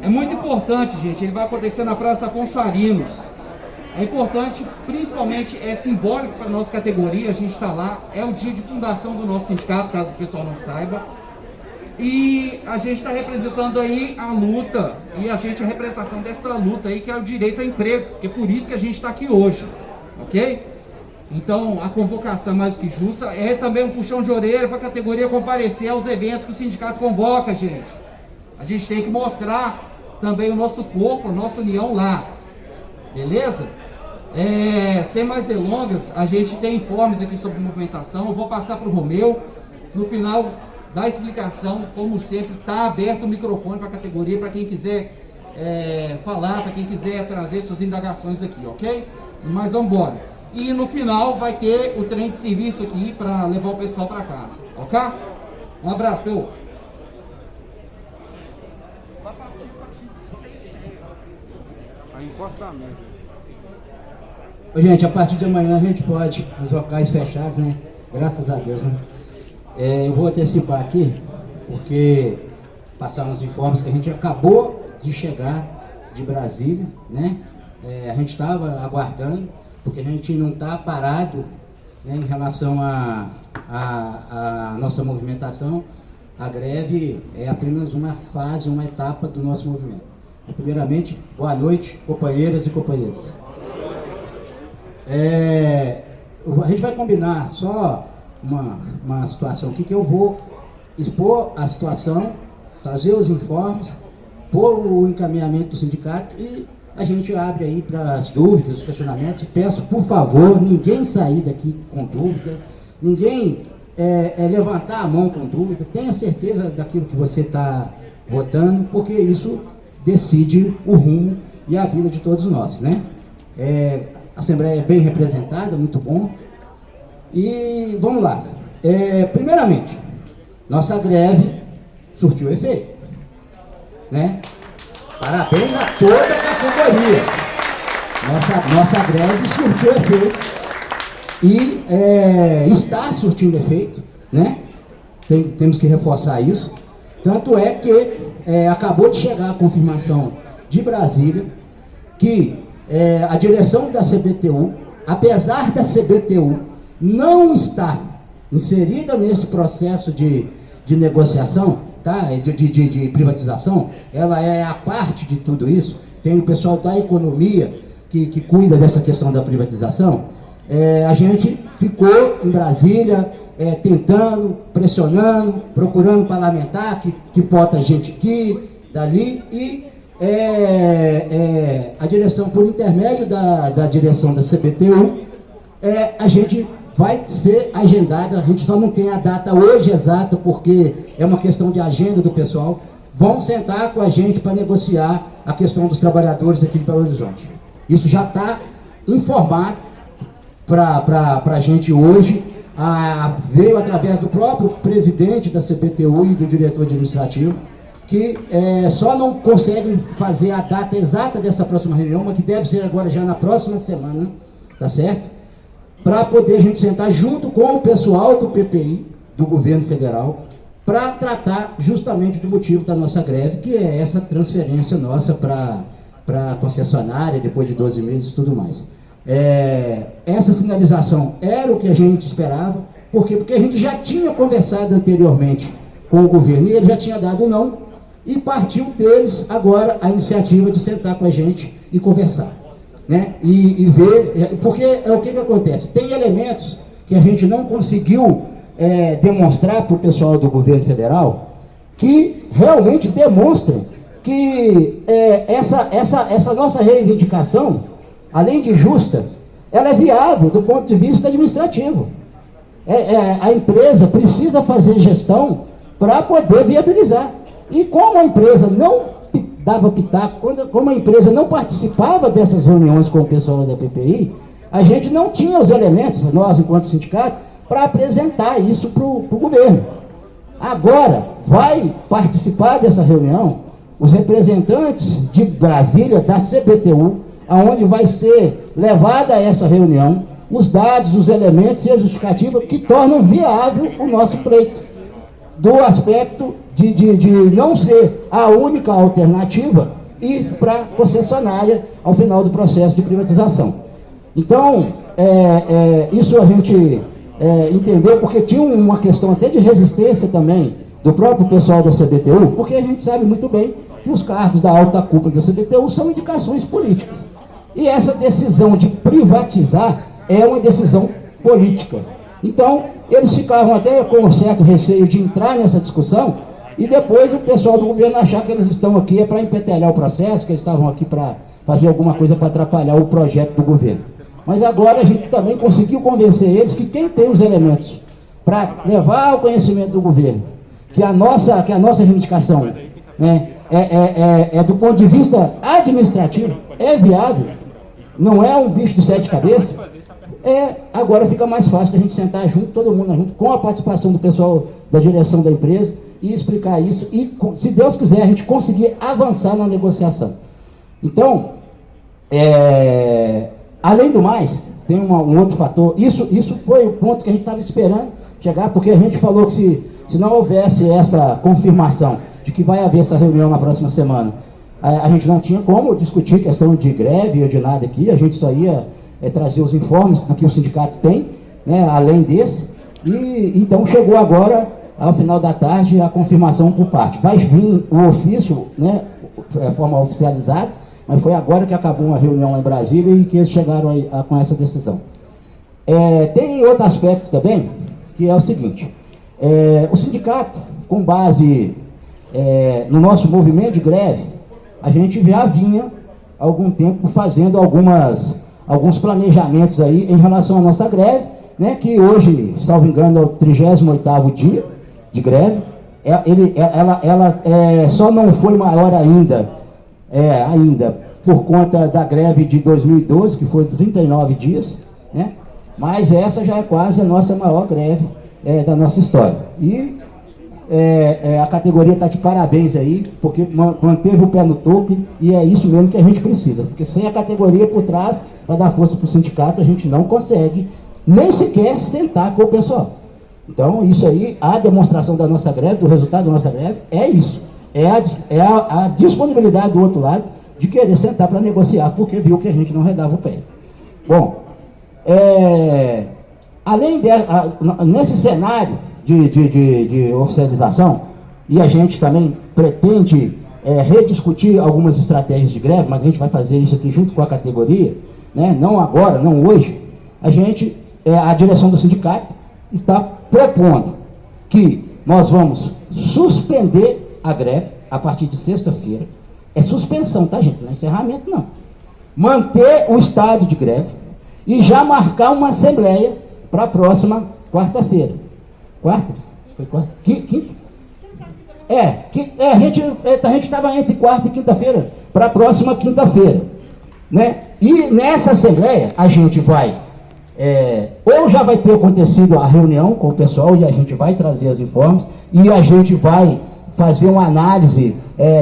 É muito importante, gente, ele vai acontecer na Praça Afonso Arinos. É importante, principalmente, é simbólico para a nossa categoria, a gente está lá, é o dia de fundação do nosso sindicato, caso o pessoal não saiba. E a gente está representando aí a luta, e a representação dessa luta aí, que é o direito ao emprego, que é por isso que a gente está aqui hoje, ok? Então, a convocação mais do que justa é também um puxão de orelha para a categoria comparecer aos eventos que o sindicato convoca, gente. A gente tem que mostrar também o nosso corpo, a nossa união lá, beleza? Sem mais delongas, a gente tem informes aqui sobre movimentação, eu vou passar para o Romeu, no final da explicação, como sempre, está aberto o microfone para a categoria, para quem quiser falar, para quem quiser trazer suas indagações aqui, ok? Mas vamos embora. E no final vai ter o trem de serviço aqui para levar o pessoal para casa, ok? Um abraço, Peu. Gente, a partir de amanhã a gente pode, os locais fechados, né? Graças a Deus, né? Eu vou antecipar aqui, porque passar uns informes que a gente acabou de chegar de Brasília, né? A gente estava aguardando, porque a gente não está parado, né, em relação à nossa movimentação. A greve é apenas uma fase, uma etapa do nosso movimento. Primeiramente, boa noite, companheiras e companheiros. A gente vai combinar só uma situação aqui, que eu vou expor a situação, trazer os informes, pôr o encaminhamento do sindicato e a gente abre aí para as dúvidas, os questionamentos. Peço, por favor, ninguém sair daqui com dúvida, ninguém levantar a mão com dúvida, tenha certeza daquilo que você está votando, porque isso decide o rumo e a vida de todos nós, né? A Assembleia é bem representada, muito bom. E vamos lá. Primeiramente, nossa greve surtiu efeito, né? Parabéns a toda a categoria. Nossa greve surtiu efeito e está surtindo efeito, né? Temos que reforçar isso. Tanto é que acabou de chegar a confirmação de Brasília que a direção da CBTU, apesar da CBTU não estar inserida nesse processo de negociação, tá? de privatização, ela é a parte de tudo isso. Tem o pessoal da economia que cuida dessa questão da privatização. A gente ficou em Brasília tentando, pressionando, procurando parlamentar que vota a gente aqui, dali, e a direção, por intermédio da direção da CBTU, a gente vai ser agendada. A gente só não tem a data hoje exata, porque é uma questão de agenda do pessoal. Vão sentar com a gente para negociar a questão dos trabalhadores aqui de Belo Horizonte. Isso já está informado para a gente hoje. Veio através do próprio presidente da CBTU e do diretor administrativo, que só não conseguem fazer a data exata dessa próxima reunião, mas que deve ser agora já na próxima semana, tá certo? Para poder a gente sentar junto com o pessoal do PPI, do governo federal, para tratar justamente do motivo da nossa greve, que é essa transferência nossa para a concessionária, depois de 12 meses e tudo mais. Essa sinalização era o que a gente esperava. Por quê? Porque a gente já tinha conversado anteriormente com o governo e ele já tinha dado não, e partiu deles agora a iniciativa de sentar com a gente e conversar, né? E ver, porque o que acontece? Tem elementos que a gente não conseguiu demonstrar para o pessoal do governo federal, que realmente demonstram que essa nossa reivindicação, além de justa, ela é viável do ponto de vista administrativo. A empresa precisa fazer gestão para poder viabilizar. E como a empresa não dava pitaco, como a empresa não participava dessas reuniões com o pessoal da PPI, a gente não tinha os elementos, nós enquanto sindicato, para apresentar isso para o governo. Agora vai participar dessa reunião os representantes de Brasília, da CBTU, aonde vai ser levada a essa reunião os dados, os elementos e a justificativa que tornam viável o nosso pleito. do aspecto de não ser a única alternativa ir para a concessionária ao final do processo de privatização. Então, isso a gente entendeu, porque tinha uma questão até de resistência também do próprio pessoal da CBTU, porque a gente sabe muito bem que os cargos da alta cúpula da CBTU são indicações políticas. E essa decisão de privatizar é uma decisão política. Então, eles ficavam até com um certo receio de entrar nessa discussão e depois o pessoal do governo achar que eles estão aqui para empetelhar o processo, que eles estavam aqui para fazer alguma coisa para atrapalhar o projeto do governo. Mas agora a gente também conseguiu convencer eles que quem tem os elementos para levar ao conhecimento do governo que a nossa reivindicação, né, do ponto de vista administrativo, é viável, não é um bicho de 7 cabeças, agora fica mais fácil a gente sentar junto, todo mundo junto, com a participação do pessoal da direção da empresa, e explicar isso, e se Deus quiser, a gente conseguir avançar na negociação. Então, além do mais, tem um outro fator, isso foi o ponto que a gente estava esperando chegar, porque a gente falou que se não houvesse essa confirmação de que vai haver essa reunião na próxima semana, a gente não tinha como discutir questão de greve ou de nada aqui, a gente só ia trazer os informes do que o sindicato tem, né, além desse, e então chegou agora, ao final da tarde, a confirmação por parte. Vai vir o ofício, né, forma oficializada, mas foi agora que acabou uma reunião lá em Brasília e que eles chegaram com essa decisão. Tem outro aspecto também, que é o seguinte, o sindicato, com base no nosso movimento de greve, a gente já vinha há algum tempo fazendo alguns planejamentos aí em relação à nossa greve, né, que hoje, salvo engano, é o 38º dia de greve. Ela só não foi maior ainda por conta da greve de 2012, que foi 39 dias, né? Mas essa já é quase a nossa maior greve da nossa história. E a categoria está de parabéns aí, porque manteve o pé no topo, e é isso mesmo que a gente precisa, porque sem a categoria por trás, para dar força para o sindicato, a gente não consegue nem sequer sentar com o pessoal. Então, isso aí, a demonstração da nossa greve, do resultado da nossa greve, é isso. A disponibilidade do outro lado de querer sentar para negociar, porque viu que a gente não redava o pé. Bom, além nesse cenário de oficialização, e a gente também pretende rediscutir algumas estratégias de greve, mas a gente vai fazer isso aqui junto com a categoria, né? Não agora, não hoje, a direção do sindicato está propondo que nós vamos suspender a greve a partir de sexta-feira. É suspensão, tá, gente? Não é encerramento, não. Manter o estado de greve e já marcar uma assembleia para a próxima quarta-feira. Quarta? Foi quarta? Quinta? A gente estava entre quarta e quinta-feira, para a próxima quinta-feira, né? E nessa assembleia a gente vai, ou já vai ter acontecido a reunião com o pessoal e a gente vai trazer as informes e a gente vai fazer uma análise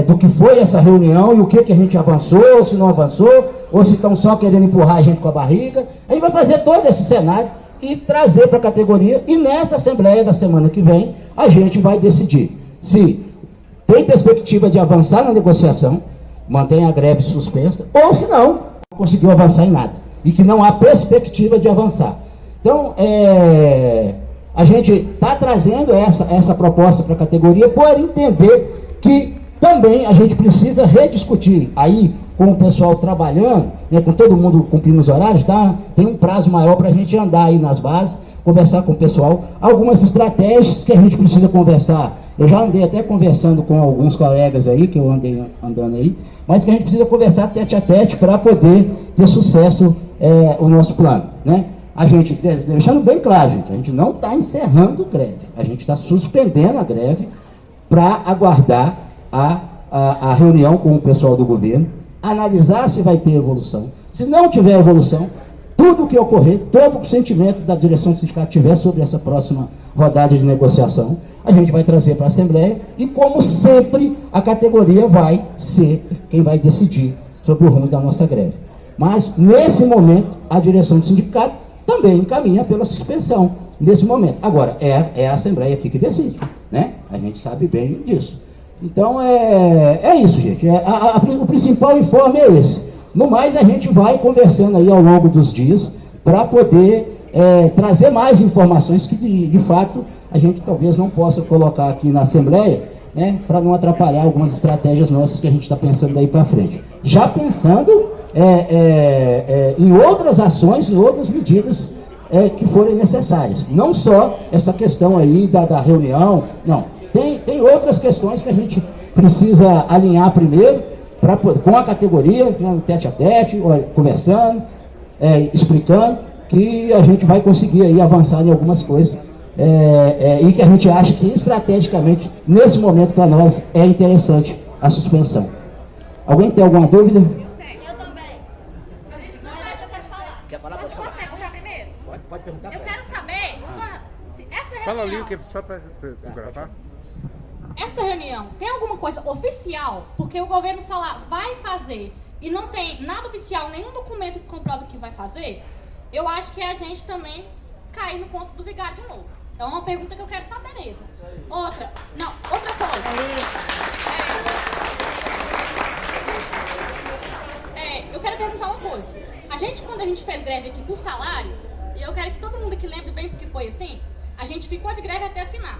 do que foi essa reunião e o que a gente avançou, ou se não avançou, ou se estão só querendo empurrar a gente com a barriga. A gente vai fazer todo esse cenário e trazer para a categoria, e nessa assembleia da semana que vem, a gente vai decidir se tem perspectiva de avançar na negociação, mantém a greve suspensa, ou se não conseguiu avançar em nada, e que não há perspectiva de avançar. Então, a gente está trazendo essa proposta para a categoria por entender que também a gente precisa rediscutir aí com o pessoal trabalhando, né, com todo mundo cumprindo os horários, tem um prazo maior para a gente andar aí nas bases, conversar com o pessoal, algumas estratégias que a gente precisa conversar. Eu já andei até conversando com alguns colegas aí, que eu andei andando aí, mas que a gente precisa conversar tete a tete para poder ter sucesso o nosso plano, né? A gente, deixando bem claro, gente, a gente não está encerrando greve, a gente está suspendendo a greve para aguardar a reunião com o pessoal do governo, analisar se vai ter evolução. Se não tiver evolução, tudo o que ocorrer, todo o sentimento da direção do sindicato tiver sobre essa próxima rodada de negociação, a gente vai trazer para a Assembleia e, como sempre, a categoria vai ser quem vai decidir sobre o rumo da nossa greve. Mas, nesse momento, a direção do sindicato também encaminha pela suspensão, nesse momento. Agora, é a Assembleia aqui que decide, né? A gente sabe bem disso. Então, é isso, gente. O principal informe é esse. No mais, a gente vai conversando aí ao longo dos dias para poder trazer mais informações que, de fato, a gente talvez não possa colocar aqui na Assembleia, né, para não atrapalhar algumas estratégias nossas que a gente está pensando daí para frente. Já pensando em outras ações, em outras medidas que forem necessárias. Não só essa questão aí da reunião, não. Tem outras questões que a gente precisa alinhar primeiro, com a categoria, né, tete a tete, conversando, explicando, que a gente vai conseguir aí avançar em algumas coisas, e que a gente acha que estrategicamente, nesse momento, para nós, é interessante a suspensão. Alguém tem alguma dúvida? Eu também. A gente não vai, eu quero falar. Quer falar? Pode falar. Posso perguntar primeiro? Pode perguntar. Eu quero saber, se essa reunião... Fala ali, que é só para gravar. Essa reunião tem alguma coisa oficial? Porque o governo fala, vai fazer, e não tem nada oficial, nenhum documento que comprova que vai fazer, eu acho que a gente também cair no ponto do vigário de novo. É uma pergunta que eu quero saber mesmo. Outra coisa. Eu quero perguntar uma coisa. Quando a gente fez greve aqui por salário, e eu quero que todo mundo aqui lembre bem porque foi assim, a gente ficou de greve até assinar.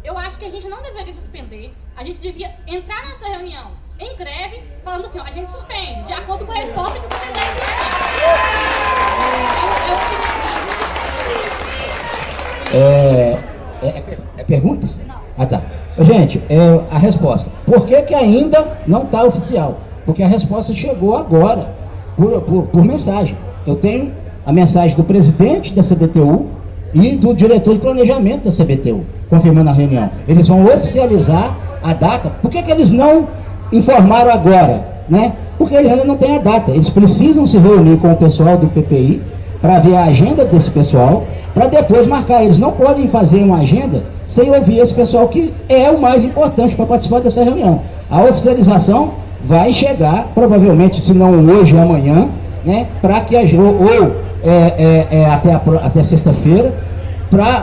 Eu acho que a gente não deveria suspender, a gente devia entrar nessa reunião em greve, falando assim, ó, a gente suspende, de acordo com a resposta que você deve É pergunta? Não. Ah, tá. Gente, a resposta. Por que ainda não está oficial? Porque a resposta chegou agora, por mensagem. Eu tenho a mensagem do presidente da CBTU e do diretor de planejamento da CBTU, confirmando a reunião. Eles vão oficializar a data. Por que eles não informaram agora, né? Porque eles ainda não têm a data. Eles precisam se reunir com o pessoal do PPI para ver a agenda desse pessoal, para depois marcar. Eles não podem fazer uma agenda sem ouvir esse pessoal, que é o mais importante para participar dessa reunião. A oficialização vai chegar, provavelmente, se não hoje, amanhã, né? Para que até sexta-feira,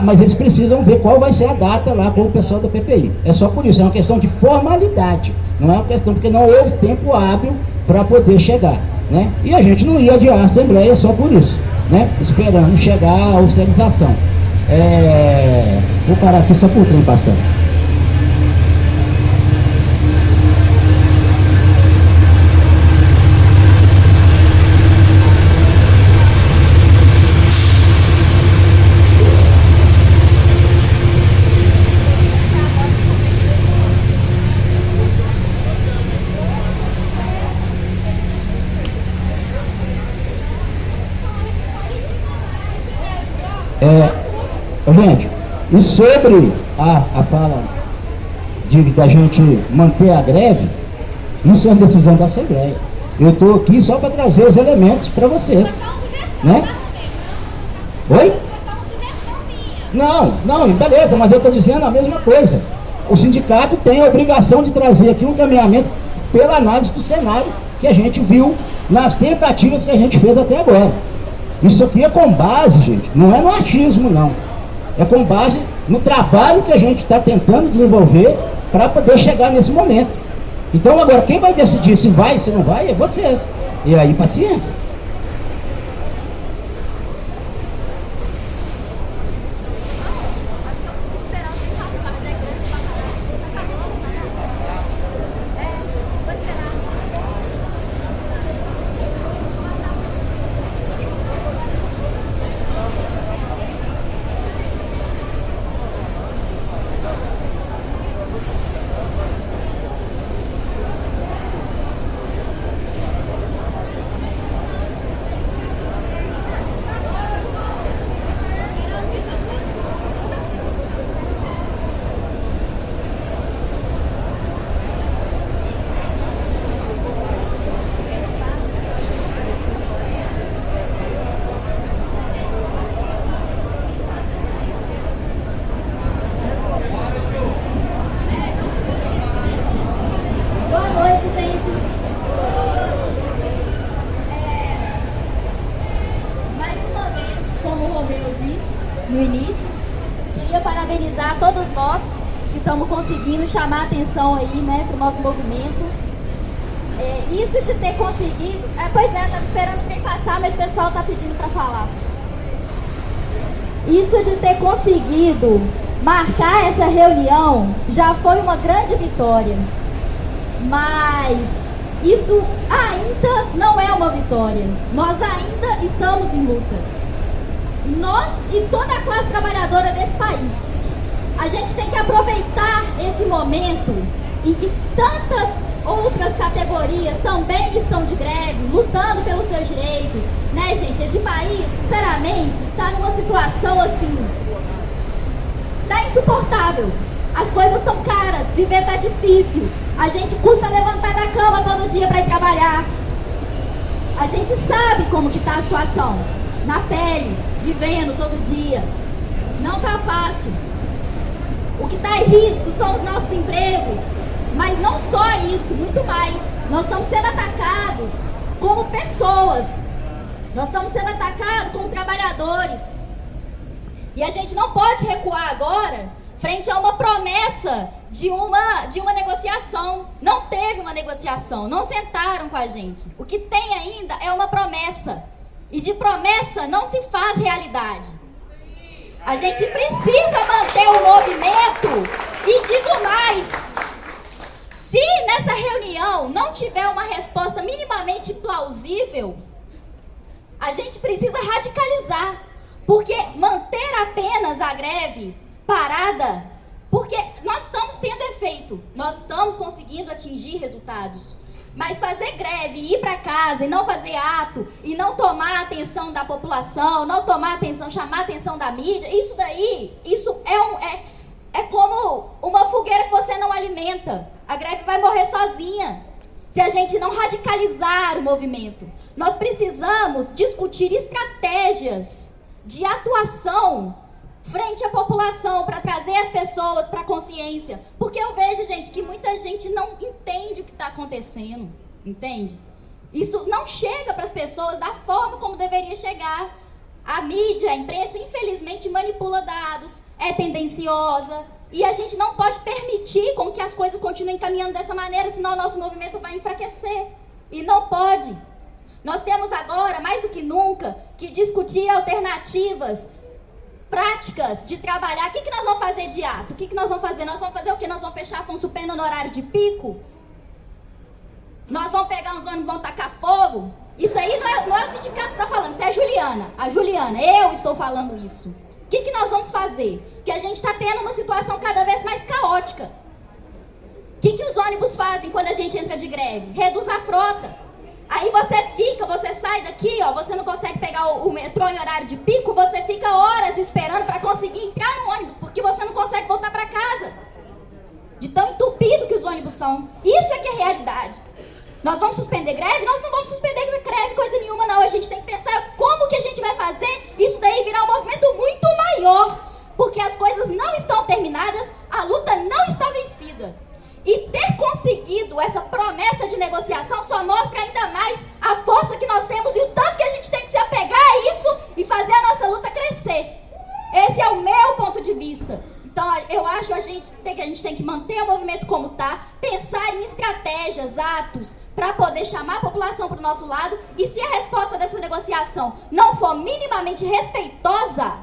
mas eles precisam ver qual vai ser a data lá com o pessoal da PPI. É só por isso, é uma questão de formalidade, não é uma questão porque não houve tempo hábil para poder chegar, né? E a gente não ia adiar a Assembleia só por isso, né? Esperando chegar a oficialização. Vou parar aqui só por trem passando. Gente, e sobre a fala da gente manter a greve, isso é uma decisão da Assembleia. Eu estou aqui só para trazer os elementos para vocês, né? Oi? Não, beleza, mas eu estou dizendo a mesma coisa. O sindicato tem a obrigação de trazer aqui um caminhamento pela análise do cenário que a gente viu nas tentativas que a gente fez até agora. Isso aqui é com base, gente, não é no achismo, não. É com base no trabalho que a gente está tentando desenvolver para poder chegar nesse momento. Então, agora, quem vai decidir se vai, se não vai, é vocês. E aí, paciência. No início, queria parabenizar todos nós que estamos conseguindo chamar a atenção aí, né, para o nosso movimento. Isso de ter conseguido... pois é, estava esperando o trem passar, mas o pessoal está pedindo para falar. Isso de ter conseguido marcar essa reunião já foi uma grande vitória. Mas isso ainda não é uma vitória. Nós ainda estamos em luta. Nós e toda a classe trabalhadora desse país. A gente tem que aproveitar esse momento em que tantas outras categorias também estão de greve, lutando pelos seus direitos, né, gente? Esse país, sinceramente, está numa situação assim, tá insuportável. As coisas estão caras, viver tá difícil. A gente custa levantar da cama todo dia para ir trabalhar. A gente sabe como que tá a situação, na pele, vivendo todo dia. Não tá fácil. O que está em risco são os nossos empregos, mas não só isso, muito mais. Nós estamos sendo atacados como pessoas, nós estamos sendo atacados como trabalhadores. E a gente não pode recuar agora frente a uma promessa de uma negociação. Não teve uma negociação, não sentaram com a gente. O que tem ainda é uma promessa, e de promessa não se faz realidade. A gente precisa manter o movimento. E digo mais, se nessa reunião não tiver uma resposta minimamente plausível, a gente precisa radicalizar. Porque manter apenas a greve parada, porque nós estamos tendo efeito, nós estamos conseguindo atingir resultados. Mas fazer greve, ir para casa e não fazer ato, e não tomar a atenção da população, não tomar atenção, chamar a atenção da mídia, isso daí, isso é como uma fogueira que você não alimenta. A greve vai morrer sozinha, se a gente não radicalizar o movimento. Nós precisamos discutir estratégias de atuação frente à população, para trazer as pessoas para a consciência. Porque eu vejo, gente, que muita gente não entende o que está acontecendo, entende? Isso não chega para as pessoas da forma como deveria chegar. A mídia, a imprensa, infelizmente, manipula dados, é tendenciosa, e a gente não pode permitir com que as coisas continuem caminhando dessa maneira, senão o nosso movimento vai enfraquecer. E não pode. Nós temos agora, mais do que nunca, que discutir alternativas práticas de trabalhar. O que nós vamos fazer de ato? O que nós vamos fazer? Nós vamos fazer o quê? Nós vamos fechar Afonso Pena no horário de pico? Nós vamos pegar uns ônibus e vamos tacar fogo? Isso aí não é o sindicato que está falando, isso é a Juliana. A Juliana, eu estou falando isso. O que nós vamos fazer? Porque a gente está tendo uma situação cada vez mais caótica. O que os ônibus fazem quando a gente entra de greve? Reduz a frota. Aí você sai daqui, ó, você não consegue pegar o metrô em horário de pico, você fica horas esperando para conseguir entrar no ônibus, porque você não consegue voltar para casa. De tão entupido que os ônibus são. Isso é que é realidade. Nós vamos suspender greve? Nós não vamos suspender greve coisa nenhuma, não. A gente tem que pensar como que a gente vai fazer isso daí virar um movimento muito maior. Porque as coisas não estão terminadas, a luta não está vencida. E ter conseguido essa promessa de negociação só mostra ainda mais a força que nós temos e o tanto que a gente tem que se apegar a isso e fazer a nossa luta crescer. Esse é o meu ponto de vista. Então, eu acho que a gente tem que manter o movimento como está, pensar em estratégias, atos, para poder chamar a população para o nosso lado. E se a resposta dessa negociação não for minimamente respeitosa,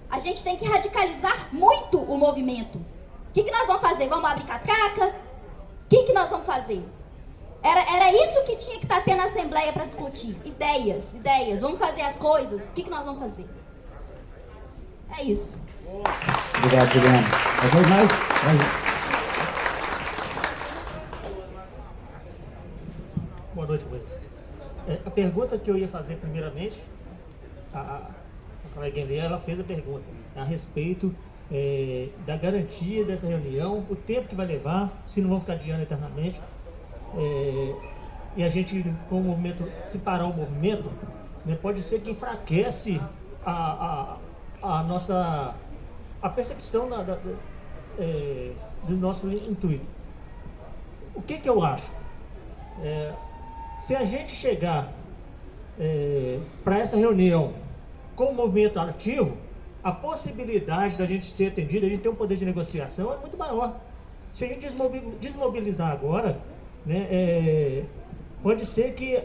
a gente tem que radicalizar muito o movimento. O que nós vamos fazer? Vamos abrir catraca? O que nós vamos fazer? Era isso que tinha que estar tendo na Assembleia para discutir. Ideias. Vamos fazer as coisas. O que nós vamos fazer? É isso. Obrigado, Juliana. Alguém mais? Boa noite, Luiz. A pergunta que eu ia fazer primeiramente, a colega ali, ela fez a pergunta a respeito da garantia dessa reunião, o tempo que vai levar, se não vão ficar adiando eternamente, e a gente, com o movimento, se parar o movimento, né, pode ser que enfraquece a percepção do nosso intuito. O que eu acho? Se a gente chegar para essa reunião com o movimento ativo, a possibilidade da gente ser atendido, a gente ter um poder de negociação é muito maior. Se a gente desmobilizar agora, né, pode ser que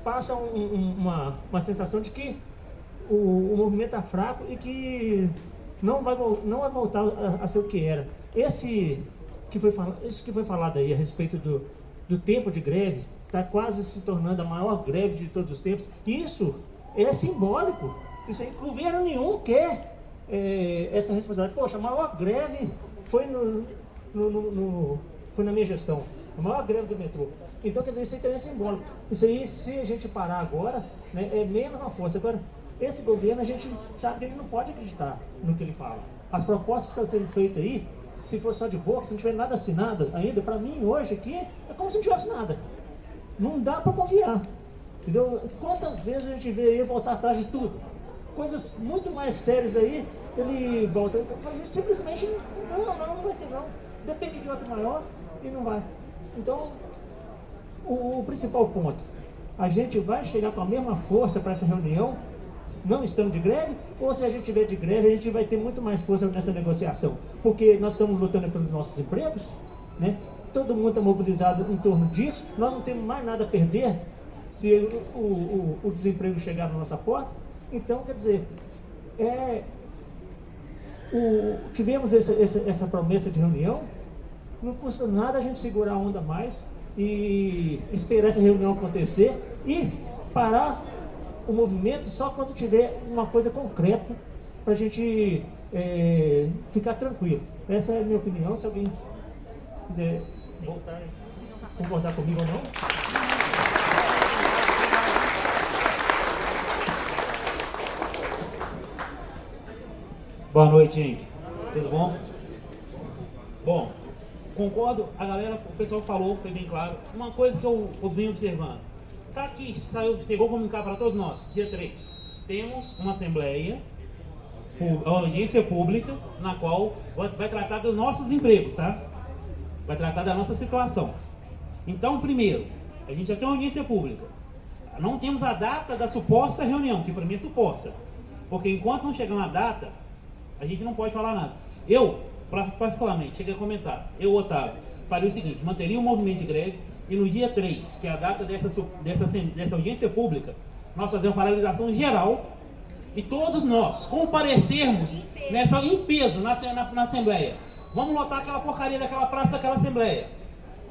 passa uma sensação de que o movimento está fraco e que não vai voltar a ser o que era. Isso que foi falado aí a respeito do tempo de greve, está quase se tornando a maior greve de todos os tempos. Isso é simbólico. Isso aí, governo nenhum quer essa responsabilidade. Poxa, a maior greve foi foi na minha gestão. A maior greve do metrô. Então, quer dizer, isso aí também é simbólico. Isso aí, se a gente parar agora, né, é menos uma força. Agora, esse governo, a gente sabe que ele não pode acreditar no que ele fala. As propostas que estão sendo feitas aí, se for só de boca, se não tiver nada assinado ainda, para mim, hoje aqui, é como se não tivesse nada. Não dá para confiar. Entendeu? Quantas vezes a gente vê aí voltar atrás de tudo? Coisas muito mais sérias aí, ele volta. Simplesmente, não vai ser não. Depende de outro maior e não vai. Então, o principal ponto, a gente vai chegar com a mesma força para essa reunião, não estando de greve, ou se a gente tiver de greve, a gente vai ter muito mais força nessa negociação. Porque nós estamos lutando pelos nossos empregos, né? Todo mundo está mobilizado em torno disso, nós não temos mais nada a perder se o desemprego chegar na nossa porta. Então, quer dizer, tivemos essa promessa de reunião, não custa nada a gente segurar a onda mais e esperar essa reunião acontecer e parar o movimento só quando tiver uma coisa concreta para a gente ficar tranquilo. Essa é a minha opinião. Se alguém quiser voltar e concordar comigo ou não. Boa noite, gente. Tudo bom? Bom, concordo, o pessoal falou, foi bem claro. Uma coisa que eu venho observando. Tá aqui, chegou a comunicar para todos nós, dia 3. Temos uma assembleia, uma audiência pública, na qual vai tratar dos nossos empregos, tá? Vai tratar da nossa situação. Então, primeiro, a gente já tem uma audiência pública. Não temos a data da suposta reunião, que para mim é suposta. Porque enquanto não chegar uma data, a gente não pode falar nada. Eu, particularmente, cheguei a comentar, Otávio, faria o seguinte, manteria o movimento de greve e no dia 3, que é a data dessa audiência pública, nós fazemos paralisação geral e todos nós comparecermos em peso na Assembleia. Vamos lotar aquela porcaria daquela praça daquela Assembleia.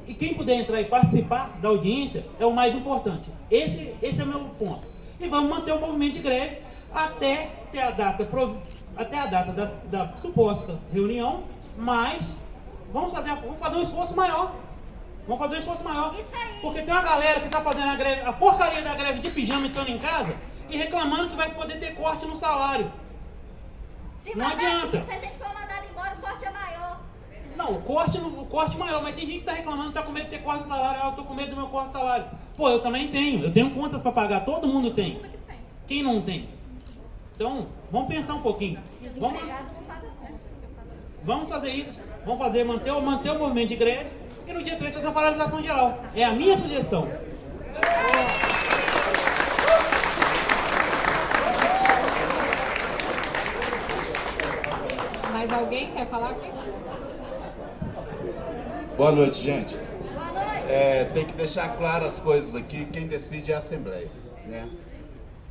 E quem puder entrar e participar da audiência é o mais importante. Esse é o meu ponto. E vamos manter o movimento de greve até ter a data da suposta reunião, mas vamos fazer um esforço maior. Vamos fazer um esforço maior. Porque tem uma galera que está fazendo a porcaria da greve de pijama e estando em casa e reclamando que vai poder ter corte no salário. Não adianta. Se a gente for mandado embora, o corte é maior. Não, o corte maior, mas tem gente que está reclamando que está com medo de ter corte no salário. Eu estou com medo do meu corte de salário. Pô, eu também tenho. Eu tenho contas para pagar. Todo mundo tem. Quem não tem? Então, vamos pensar um pouquinho. Vamos fazer isso. Vamos manter o movimento de greve e no dia 3 fazer uma paralisação geral. É a minha sugestão. Mais alguém quer falar? Boa noite, gente. Boa noite. Tem que deixar claras as coisas aqui, quem decide é a Assembleia, né?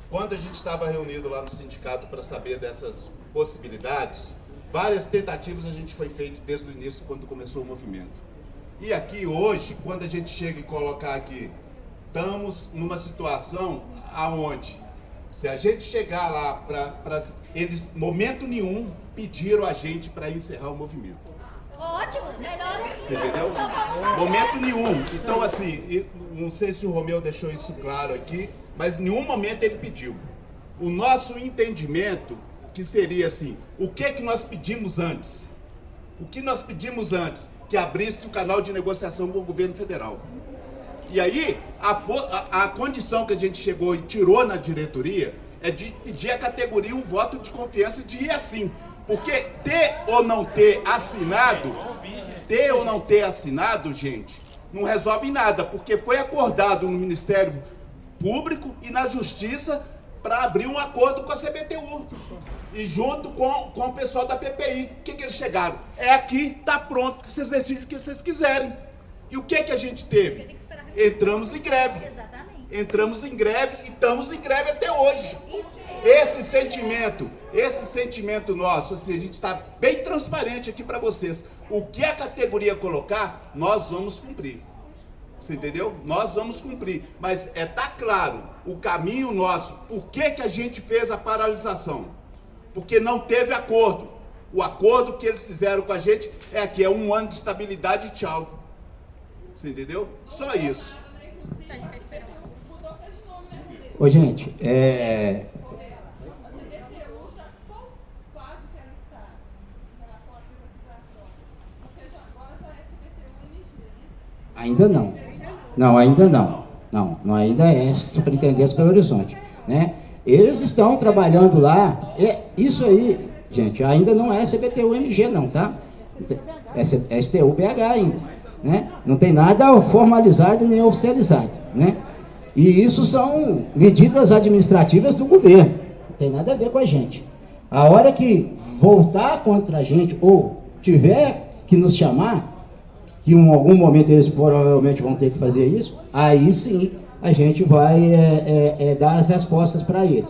Quando a gente estava reunido lá no sindicato para saber dessas possibilidades, várias tentativas a gente foi feito desde o início, quando começou o movimento. E aqui hoje, quando a gente chega e colocar aqui, estamos numa situação aonde, se a gente chegar lá, eles, momento nenhum, pediram a gente para encerrar o movimento. Ótimo, melhor. Você entendeu? Momento nenhum. Então, assim, não sei se o Romeu deixou isso claro aqui, mas em nenhum momento ele pediu. O nosso entendimento, que seria assim, o que nós pedimos antes? O que nós pedimos antes? Que abrisse o canal de negociação com o governo federal. E aí, a condição que a gente chegou e tirou na diretoria é de pedir à categoria um voto de confiança de ir assim. Porque ter ou não ter assinado, gente, não resolve nada, porque foi acordado no Ministério Público e na Justiça para abrir um acordo com a CBTU. E junto com o pessoal da PPI. O que eles chegaram? É aqui, tá pronto, que vocês decidem o que vocês quiserem. E o que a gente teve? Entramos em greve. Entramos em greve e estamos em greve até hoje. Esse sentimento nosso, assim, a gente está bem transparente aqui para vocês. O que a categoria colocar, nós vamos cumprir. Você entendeu? Nós vamos cumprir. Mas tá claro o caminho nosso. Por que a gente fez a paralisação? Porque não teve acordo. O acordo que eles fizeram com a gente é aqui, é 1 ano de estabilidade e tchau. Você entendeu? Só isso. Ô, gente, ainda não. Não, ainda não. Não, ainda é Superintendência Belo Horizonte, né? Eles estão trabalhando lá, isso aí, gente, ainda não é CBTU-MG não, tá? É STU-BH ainda, né? Não tem nada formalizado nem oficializado, né? E isso são medidas administrativas do governo, não tem nada a ver com a gente. A hora que voltar contra a gente, ou tiver que nos chamar, que em algum momento eles provavelmente vão ter que fazer isso, aí sim a gente vai dar as respostas para eles.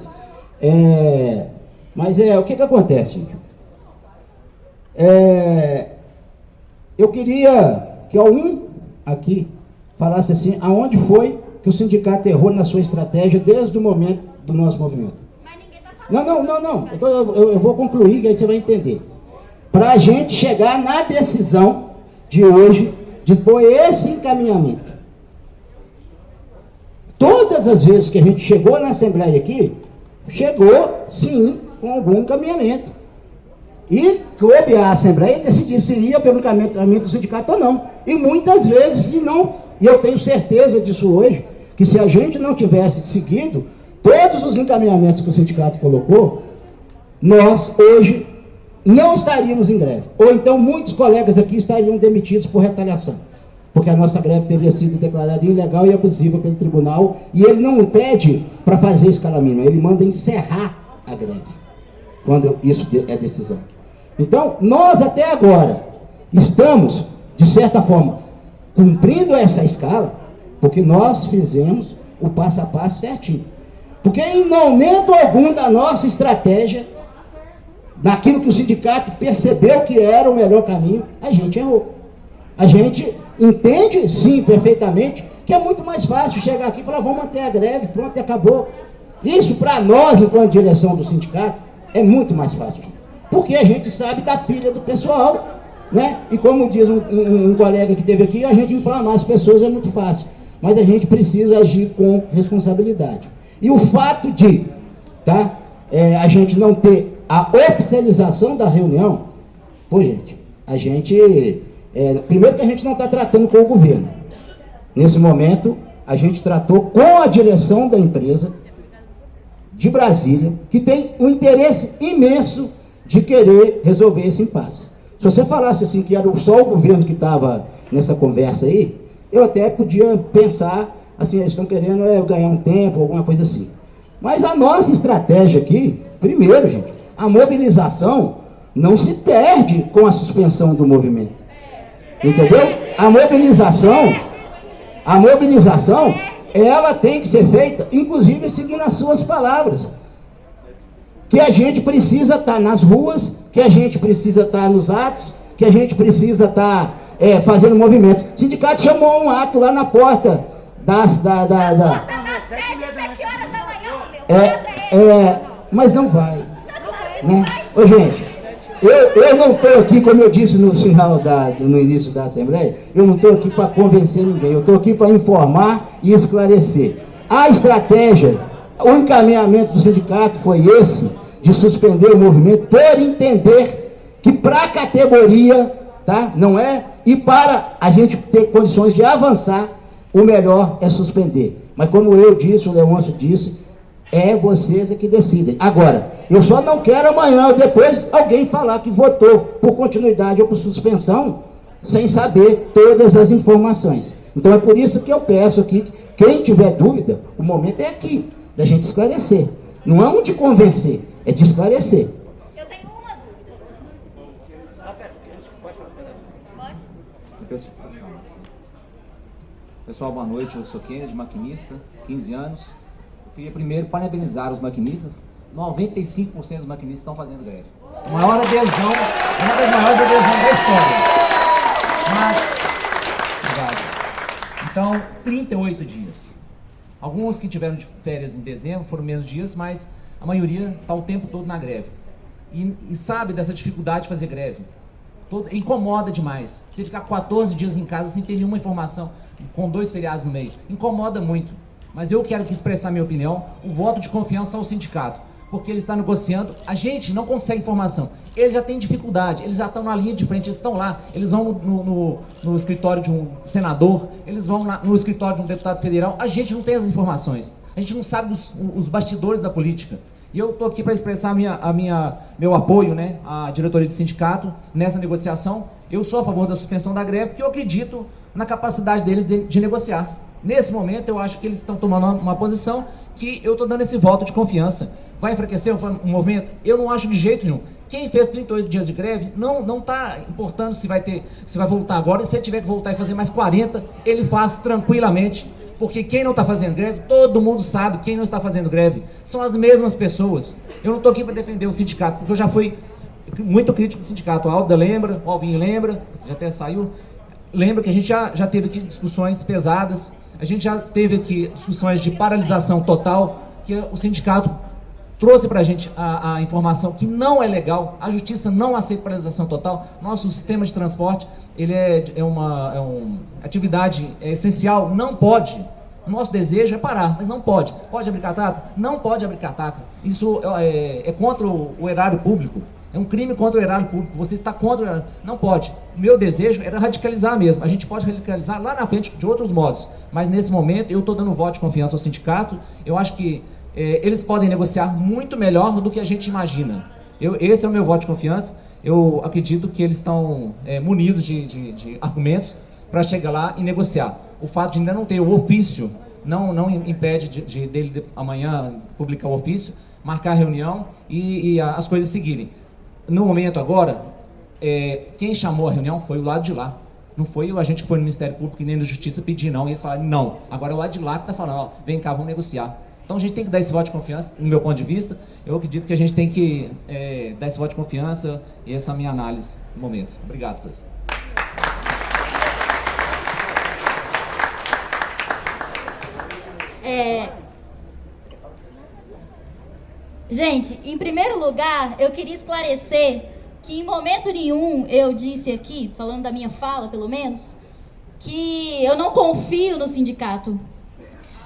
Mas o que acontece, gente? Eu queria que algum aqui falasse assim, aonde foi que o sindicato errou na sua estratégia desde o momento do nosso movimento. Mas ninguém tá falando. Não. Eu vou concluir, que aí você vai entender. Para a gente chegar na decisão de hoje, de pôr esse encaminhamento. Todas as vezes que a gente chegou na Assembleia aqui, chegou, sim, com algum encaminhamento. E coube à Assembleia decidir se ia pelo encaminhamento do sindicato ou não. E muitas vezes, se não, e eu tenho certeza disso hoje, que se a gente não tivesse seguido todos os encaminhamentos que o sindicato colocou, nós hoje não estaríamos em greve. Ou então muitos colegas aqui estariam demitidos por retaliação. Porque a nossa greve teria sido declarada ilegal e abusiva pelo tribunal, e ele não pede para fazer escala mínima, ele manda encerrar a greve, quando isso é decisão. Então, nós até agora estamos, de certa forma, cumprindo essa escala, porque nós fizemos o passo a passo certinho. Porque em momento algum da nossa estratégia, naquilo que o sindicato percebeu que era o melhor caminho, a gente errou. A gente entende, sim, perfeitamente, que é muito mais fácil chegar aqui e falar, vamos manter a greve, pronto, e acabou. Isso, para nós, enquanto direção do sindicato, é muito mais fácil. Porque a gente sabe da pilha do pessoal, né? E como diz um colega que esteve aqui, a gente inflamar as pessoas é muito fácil. Mas a gente precisa agir com responsabilidade. E o fato de a gente não ter a oficialização da reunião, pô, gente, a gente... primeiro que a gente não está tratando com o governo. Nesse momento, a gente tratou com a direção da empresa de Brasília, que tem um interesse imenso de querer resolver esse impasse. Se você falasse assim que era só o governo que estava nessa conversa aí, eu até podia pensar, assim, eles estão querendo ganhar um tempo, alguma coisa assim. Mas a nossa estratégia aqui, primeiro, gente, a mobilização não se perde com a suspensão do movimento. Entendeu? A mobilização, ela tem que ser feita, inclusive seguindo as suas palavras. Que a gente precisa estar nas ruas, que a gente precisa estar nos atos, que a gente precisa estar fazendo movimentos. O sindicato chamou um ato lá na porta mas não vai. Né? Ô, gente, eu não estou aqui, como eu disse no início da Assembleia, eu não estou aqui para convencer ninguém, eu estou aqui para informar e esclarecer. A estratégia, o encaminhamento do sindicato foi esse, de suspender o movimento, por entender que para a categoria, não é? E para a gente ter condições de avançar, o melhor é suspender. Mas como eu disse, o Leôncio disse, vocês que decidem. Agora, eu só não quero amanhã ou depois alguém falar que votou por continuidade ou por suspensão, sem saber todas as informações. Então é por isso que eu peço aqui, quem tiver dúvida, o momento é aqui, da gente esclarecer. Não é um de convencer, é de esclarecer. Eu tenho uma dúvida. Pode? Pessoal, boa noite. Eu sou Kennedy, maquinista, 15 anos. Eu queria primeiro parabenizar os maquinistas. 95% dos maquinistas estão fazendo greve. A maior adesão, uma das maiores adesões da história. Obrigado. Então, 38 dias. Alguns que tiveram de férias em dezembro foram menos dias, mas a maioria está o tempo todo na greve. E sabe dessa dificuldade de fazer greve. Incomoda demais. Você ficar 14 dias em casa sem ter nenhuma informação, com 2 feriados no meio. Incomoda muito. Mas eu quero expressar minha opinião. O voto de confiança ao sindicato. Porque ele está negociando. A gente não consegue informação. Eles já têm dificuldade. Eles já estão na linha de frente. Eles estão lá. Eles vão no escritório de um senador. Eles vão no escritório de um deputado federal. A gente não tem as informações. A gente não sabe os bastidores da política. E eu estou aqui para expressar meu apoio, né, à diretoria do sindicato nessa negociação. Eu sou a favor da suspensão da greve, porque eu acredito na capacidade deles de negociar. Nesse momento, eu acho que eles estão tomando uma posição que eu estou dando esse voto de confiança. Vai enfraquecer o movimento? Eu não acho de jeito nenhum. Quem fez 38 dias de greve não está importando se vai voltar agora. Se ele tiver que voltar e fazer mais 40, ele faz tranquilamente. Porque quem não está fazendo greve, todo mundo sabe quem não está fazendo greve. São as mesmas pessoas. Eu não estou aqui para defender o sindicato, porque eu já fui muito crítico do sindicato. A Alda lembra, o Alvinho lembra, já até saiu. Lembra que a gente já teve aqui discussões pesadas. A gente já teve aqui discussões de paralisação total, que o sindicato trouxe para a gente a informação que não é legal. A justiça não aceita paralisação total. Nosso sistema de transporte, ele é uma atividade essencial, não pode. O nosso desejo é parar, mas não pode. Pode abrir catata? Não pode abrir catata. Isso é contra o erário público. É um crime contra o erário público. Você está contra o erário. Não pode. O meu desejo era radicalizar mesmo. A gente pode radicalizar lá na frente de outros modos. Mas nesse momento eu estou dando voto de confiança ao sindicato. Eu acho que eles podem negociar muito melhor do que a gente imagina. Esse é o meu voto de confiança. Eu acredito que eles estão munidos de argumentos para chegar lá e negociar. O fato de ainda não ter o ofício não impede dele amanhã publicar o ofício, marcar a reunião e as coisas seguirem. No momento agora, quem chamou a reunião foi o lado de lá. Não foi a gente que foi no Ministério Público e nem na Justiça pedir, não. E eles falaram, não. Agora é o lado de lá que está falando, ó, vem cá, vamos negociar. Então a gente tem que dar esse voto de confiança, no meu ponto de vista. Eu acredito que a gente tem que dar esse voto de confiança, e essa é a minha análise no momento. Obrigado, Cláudio. Gente, em primeiro lugar, eu queria esclarecer que em momento nenhum eu disse aqui, falando da minha fala pelo menos, que eu não confio no sindicato.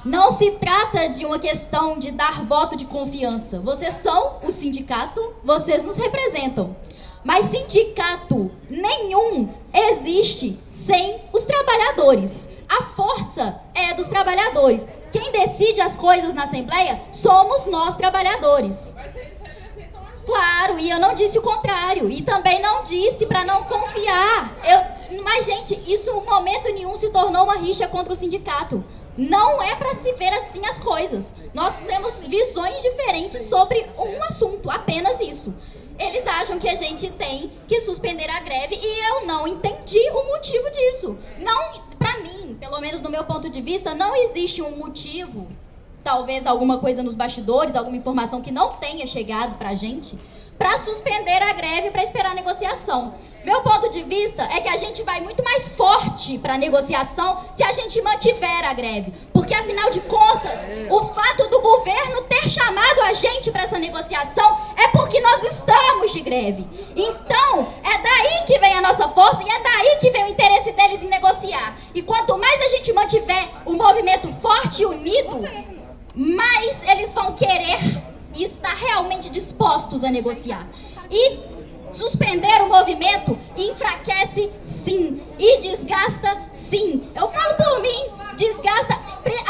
Não se trata de uma questão de dar voto de confiança. Vocês são o sindicato, vocês nos representam. Mas sindicato nenhum existe sem os trabalhadores. A força é dos trabalhadores. Quem decide as coisas na Assembleia somos nós, trabalhadores. Claro, e eu não disse o contrário. E também não disse para não confiar. Mas, gente, isso em momento nenhum se tornou uma rixa contra o sindicato. Não é para se ver assim as coisas. Nós temos visões diferentes sobre um assunto, apenas isso. Eles acham que a gente tem que suspender a greve e eu não entendi o motivo disso. Não, para mim, pelo menos no meu ponto de vista, não existe um motivo, talvez alguma coisa nos bastidores, alguma informação que não tenha chegado pra gente, para suspender a greve para esperar a negociação. Meu ponto de vista é que a gente vai muito mais forte para a negociação se a gente mantiver a greve. Porque, afinal de contas, o fato do governo ter chamado a gente para essa negociação é porque nós estamos de greve. Então, é daí que vem a nossa força e é daí que vem o interesse deles em negociar. E quanto mais a gente mantiver o movimento forte e unido, mais eles vão querer e estar realmente dispostos a negociar. E suspender o movimento enfraquece sim e desgasta sim. Eu falo por mim, desgasta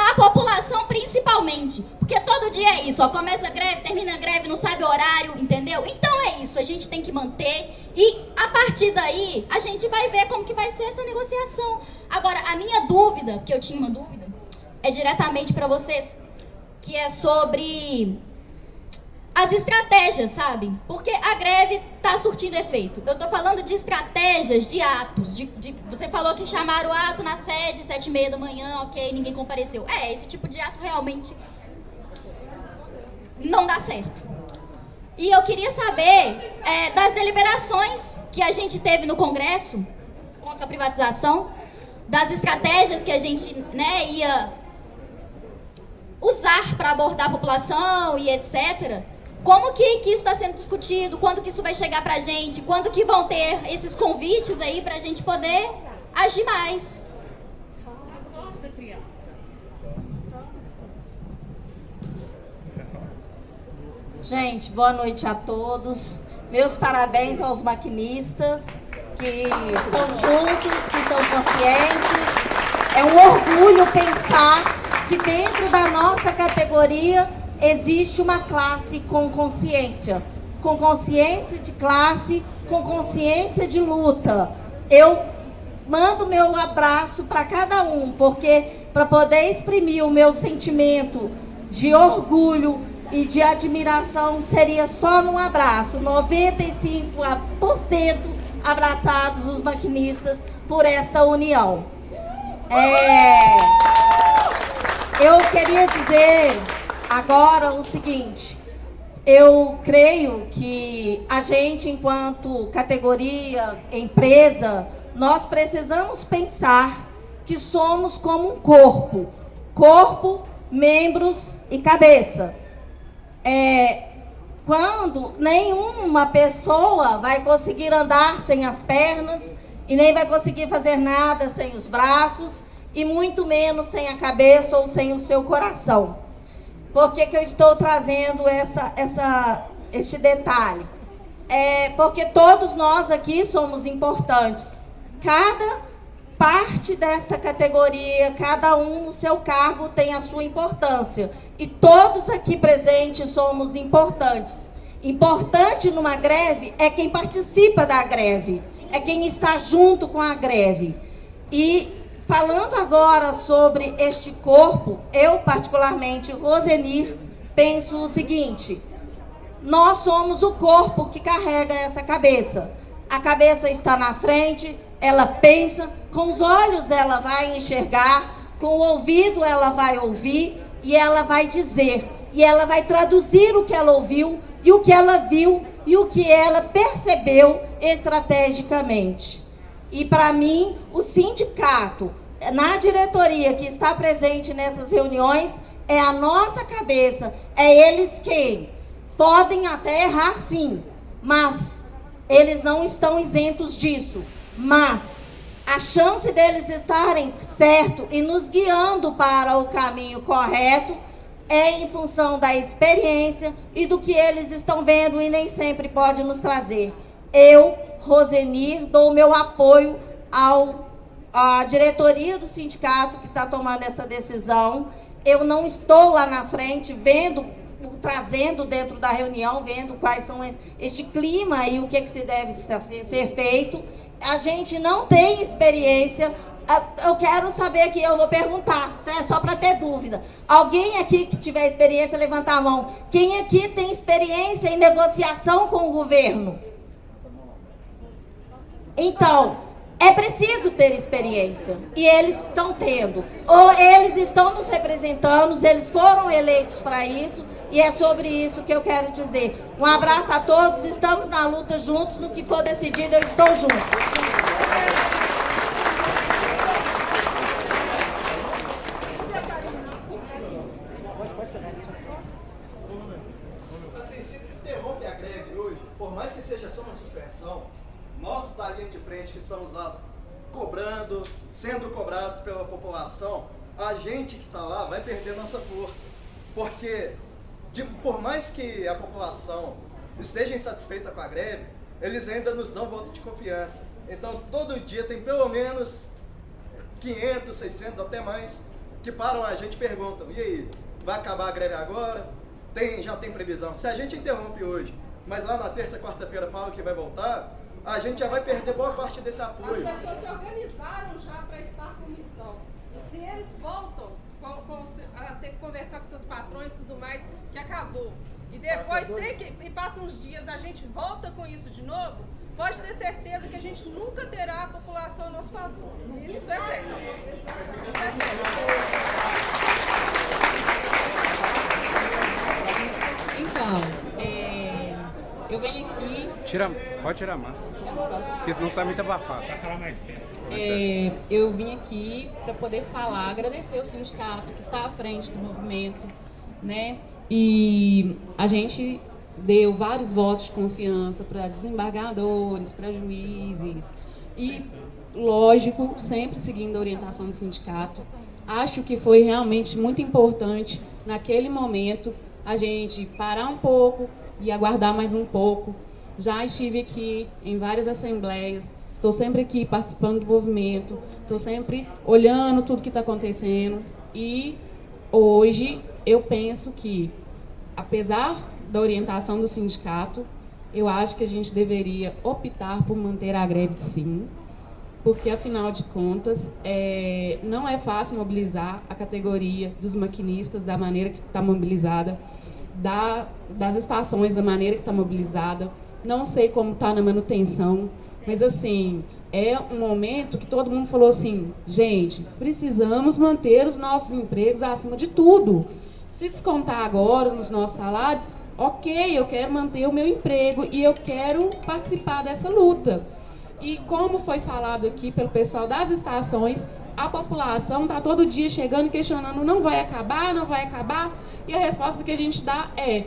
a população principalmente, porque todo dia é isso, ó, começa a greve, termina a greve, não sabe o horário, entendeu? Então é isso, a gente tem que manter e a partir daí a gente vai ver como que vai ser essa negociação. Agora, a minha dúvida, que eu tinha uma dúvida, é diretamente para vocês, que é sobre as estratégias, sabe? Porque a greve está surtindo efeito. Eu estou falando de estratégias, de atos. Você falou que chamaram o ato na sede, 7h30 da manhã, ok, ninguém compareceu. Esse tipo de ato realmente não dá certo. E eu queria saber das deliberações que a gente teve no Congresso contra a privatização, das estratégias que a gente, né, ia usar para abordar a população e etc. Como que isso está sendo discutido? Quando que isso vai chegar para a gente? Quando que vão ter esses convites aí para a gente poder agir mais? Gente, boa noite a todos. Meus parabéns aos maquinistas que estão juntos, que estão conscientes. É um orgulho pensar que dentro da nossa categoria existe uma classe com consciência de classe, com consciência de luta. Eu mando meu abraço para cada um, porque para poder exprimir o meu sentimento de orgulho e de admiração seria só num abraço. 95% abraçados os maquinistas por esta união. Eu queria dizer agora o seguinte: eu creio que a gente, enquanto categoria, empresa, nós precisamos pensar que somos como um corpo, membros e cabeça. Quando nenhuma pessoa vai conseguir andar sem as pernas e nem vai conseguir fazer nada sem os braços e muito menos sem a cabeça ou sem o seu coração. Por que eu estou trazendo este detalhe? Porque todos nós aqui somos importantes. Cada parte desta categoria, cada um no seu cargo tem a sua importância. E todos aqui presentes somos importantes. Importante numa greve é quem participa da greve, é quem está junto com a greve. E falando agora sobre este corpo, eu particularmente, Rosenir, penso o seguinte: nós somos o corpo que carrega essa cabeça. A cabeça está na frente, ela pensa, com os olhos ela vai enxergar, com o ouvido ela vai ouvir, e ela vai dizer, e ela vai traduzir o que ela ouviu, e o que ela viu, e o que ela percebeu estrategicamente. E para mim, o sindicato, na diretoria que está presente nessas reuniões, é a nossa cabeça, é eles que podem até errar sim, mas eles não estão isentos disso. Mas a chance deles estarem certo e nos guiando para o caminho correto é em função da experiência e do que eles estão vendo e nem sempre pode nos trazer. Eu, Rosenir, dou meu apoio à diretoria do sindicato que está tomando essa decisão. Eu não estou lá na frente vendo, trazendo dentro da reunião, vendo quais são este clima e o que se deve ser feito. A gente não tem experiência. Eu quero saber aqui, eu vou perguntar, só para ter dúvida. Alguém aqui que tiver experiência, levanta a mão. Quem aqui tem experiência em negociação com o governo? Então, é preciso ter experiência. E eles estão tendo. Ou eles estão nos representando, eles foram eleitos para isso. E é sobre isso que eu quero dizer. Um abraço a todos, estamos na luta juntos, no que for decidido eu estou junto. Assim, se interrompe a greve hoje, por mais que seja só uma suspensão, nós da linha de frente que estamos lá cobrando, sendo cobrados pela população, a gente que está lá vai perder nossa força. Porque por mais que a população esteja insatisfeita com a greve, eles ainda nos dão voto de confiança. Então, todo dia tem pelo menos 500, 600, até mais, que param a gente e perguntam: e aí, vai acabar a greve agora? Já tem previsão? Se a gente interrompe hoje, mas lá na terça, quarta-feira fala que vai voltar, a gente já vai perder boa parte desse apoio. As pessoas se organizaram já para estar como estão. E se eles voltam a ter que conversar com seus patrões e tudo mais, que acabou. E depois e passa uns dias, a gente volta com isso de novo, pode ter certeza que a gente nunca terá a população a nosso favor. Isso é certo. Isso é certo. Então, eu venho aqui... Pode tirar a máscara, porque senão está muito abafado. Vai falar mais perto. Eu vim aqui para poder falar, agradecer o sindicato que está à frente do movimento, né? E a gente deu vários votos de confiança para desembargadores, para juízes e, lógico, sempre seguindo a orientação do sindicato. Acho que foi realmente muito importante, naquele momento, a gente parar um pouco e aguardar mais um pouco. Já estive aqui em várias assembleias, estou sempre aqui participando do movimento, estou sempre olhando tudo que está acontecendo e hoje eu penso que, apesar da orientação do sindicato, eu acho que a gente deveria optar por manter a greve sim, porque afinal de contas não é fácil mobilizar a categoria dos maquinistas da maneira que está mobilizada, das estações da maneira que está mobilizada. Não sei como está na manutenção, mas assim, é um momento que todo mundo falou assim, gente, precisamos manter os nossos empregos acima de tudo. Se descontar agora nos nossos salários, ok, eu quero manter o meu emprego e eu quero participar dessa luta. E como foi falado aqui pelo pessoal das estações, a população está todo dia chegando e questionando, não vai acabar, não vai acabar? E a resposta que a gente dá é,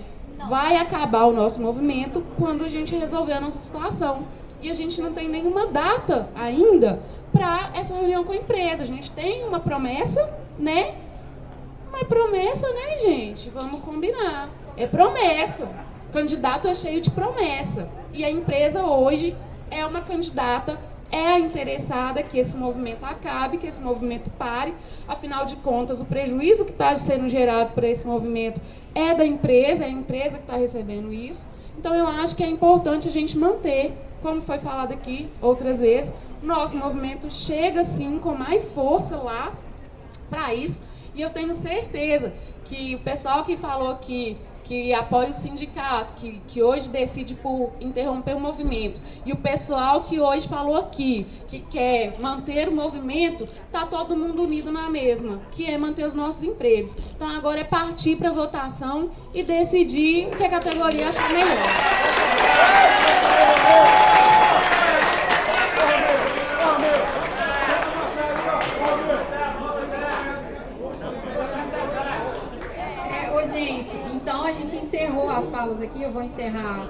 vai acabar o nosso movimento quando a gente resolver a nossa situação. E a gente não tem nenhuma data ainda para essa reunião com a empresa. A gente tem uma promessa, né? Uma promessa, né, gente? Vamos combinar. É promessa. O candidato é cheio de promessa. E a empresa hoje é uma candidata, é a interessada que esse movimento acabe, que esse movimento pare. Afinal de contas, o prejuízo que está sendo gerado por esse movimento é da empresa, é a empresa que está recebendo isso. Então, eu acho que é importante a gente manter, como foi falado aqui outras vezes, o nosso movimento chega, sim, com mais força lá para isso. E eu tenho certeza que o pessoal que falou aqui, que apoia o sindicato, que hoje decide por interromper o movimento, e o pessoal que hoje falou aqui, que quer manter o movimento, está todo mundo unido na mesma, que é manter os nossos empregos. Então agora é partir para a votação e decidir o que a categoria achar melhor. Então a gente encerrou as falas aqui, eu vou encerrar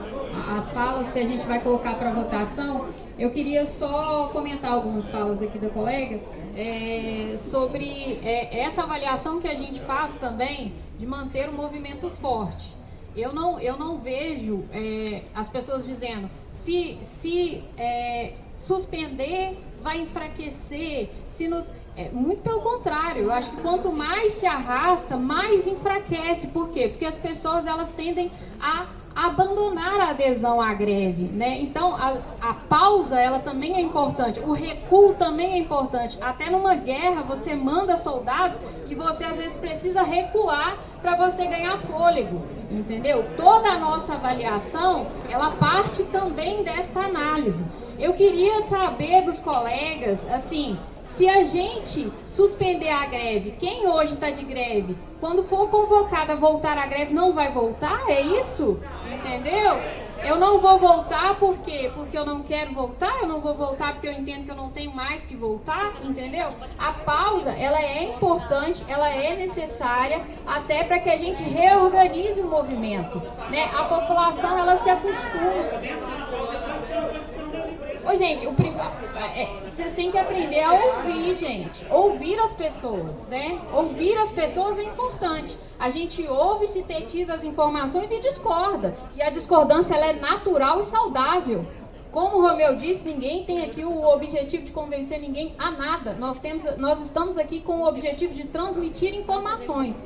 as falas que a gente vai colocar para votação. Eu queria só comentar algumas falas aqui da colega sobre essa avaliação que a gente faz também de manter o movimento forte. Eu não vejo as pessoas dizendo se suspender vai enfraquecer, muito pelo contrário, eu acho que quanto mais se arrasta, mais enfraquece. Por quê? Porque as pessoas elas tendem a abandonar a adesão à greve, né? Então a pausa ela também é importante, o recuo também é importante. Até numa guerra você manda soldados e você às vezes precisa recuar para você ganhar fôlego, entendeu? Toda a nossa avaliação ela parte também desta análise. Eu queria saber dos colegas, assim, se a gente suspender a greve, quem hoje está de greve, quando for convocada a voltar à greve, não vai voltar? É isso? Entendeu? Eu não vou voltar por quê? Porque eu não quero voltar, eu não vou voltar porque eu entendo que eu não tenho mais que voltar, entendeu? A pausa, ela é importante, ela é necessária, até para que a gente reorganize o movimento, né? A população, ela se acostuma. Ô, gente, vocês têm que aprender a ouvir, gente. Ouvir as pessoas, né? Ouvir as pessoas é importante. A gente ouve, sintetiza as informações e discorda. E a discordância, ela é natural e saudável. Como o Romeu disse, ninguém tem aqui o objetivo de convencer ninguém a nada. Nós estamos aqui com o objetivo de transmitir informações.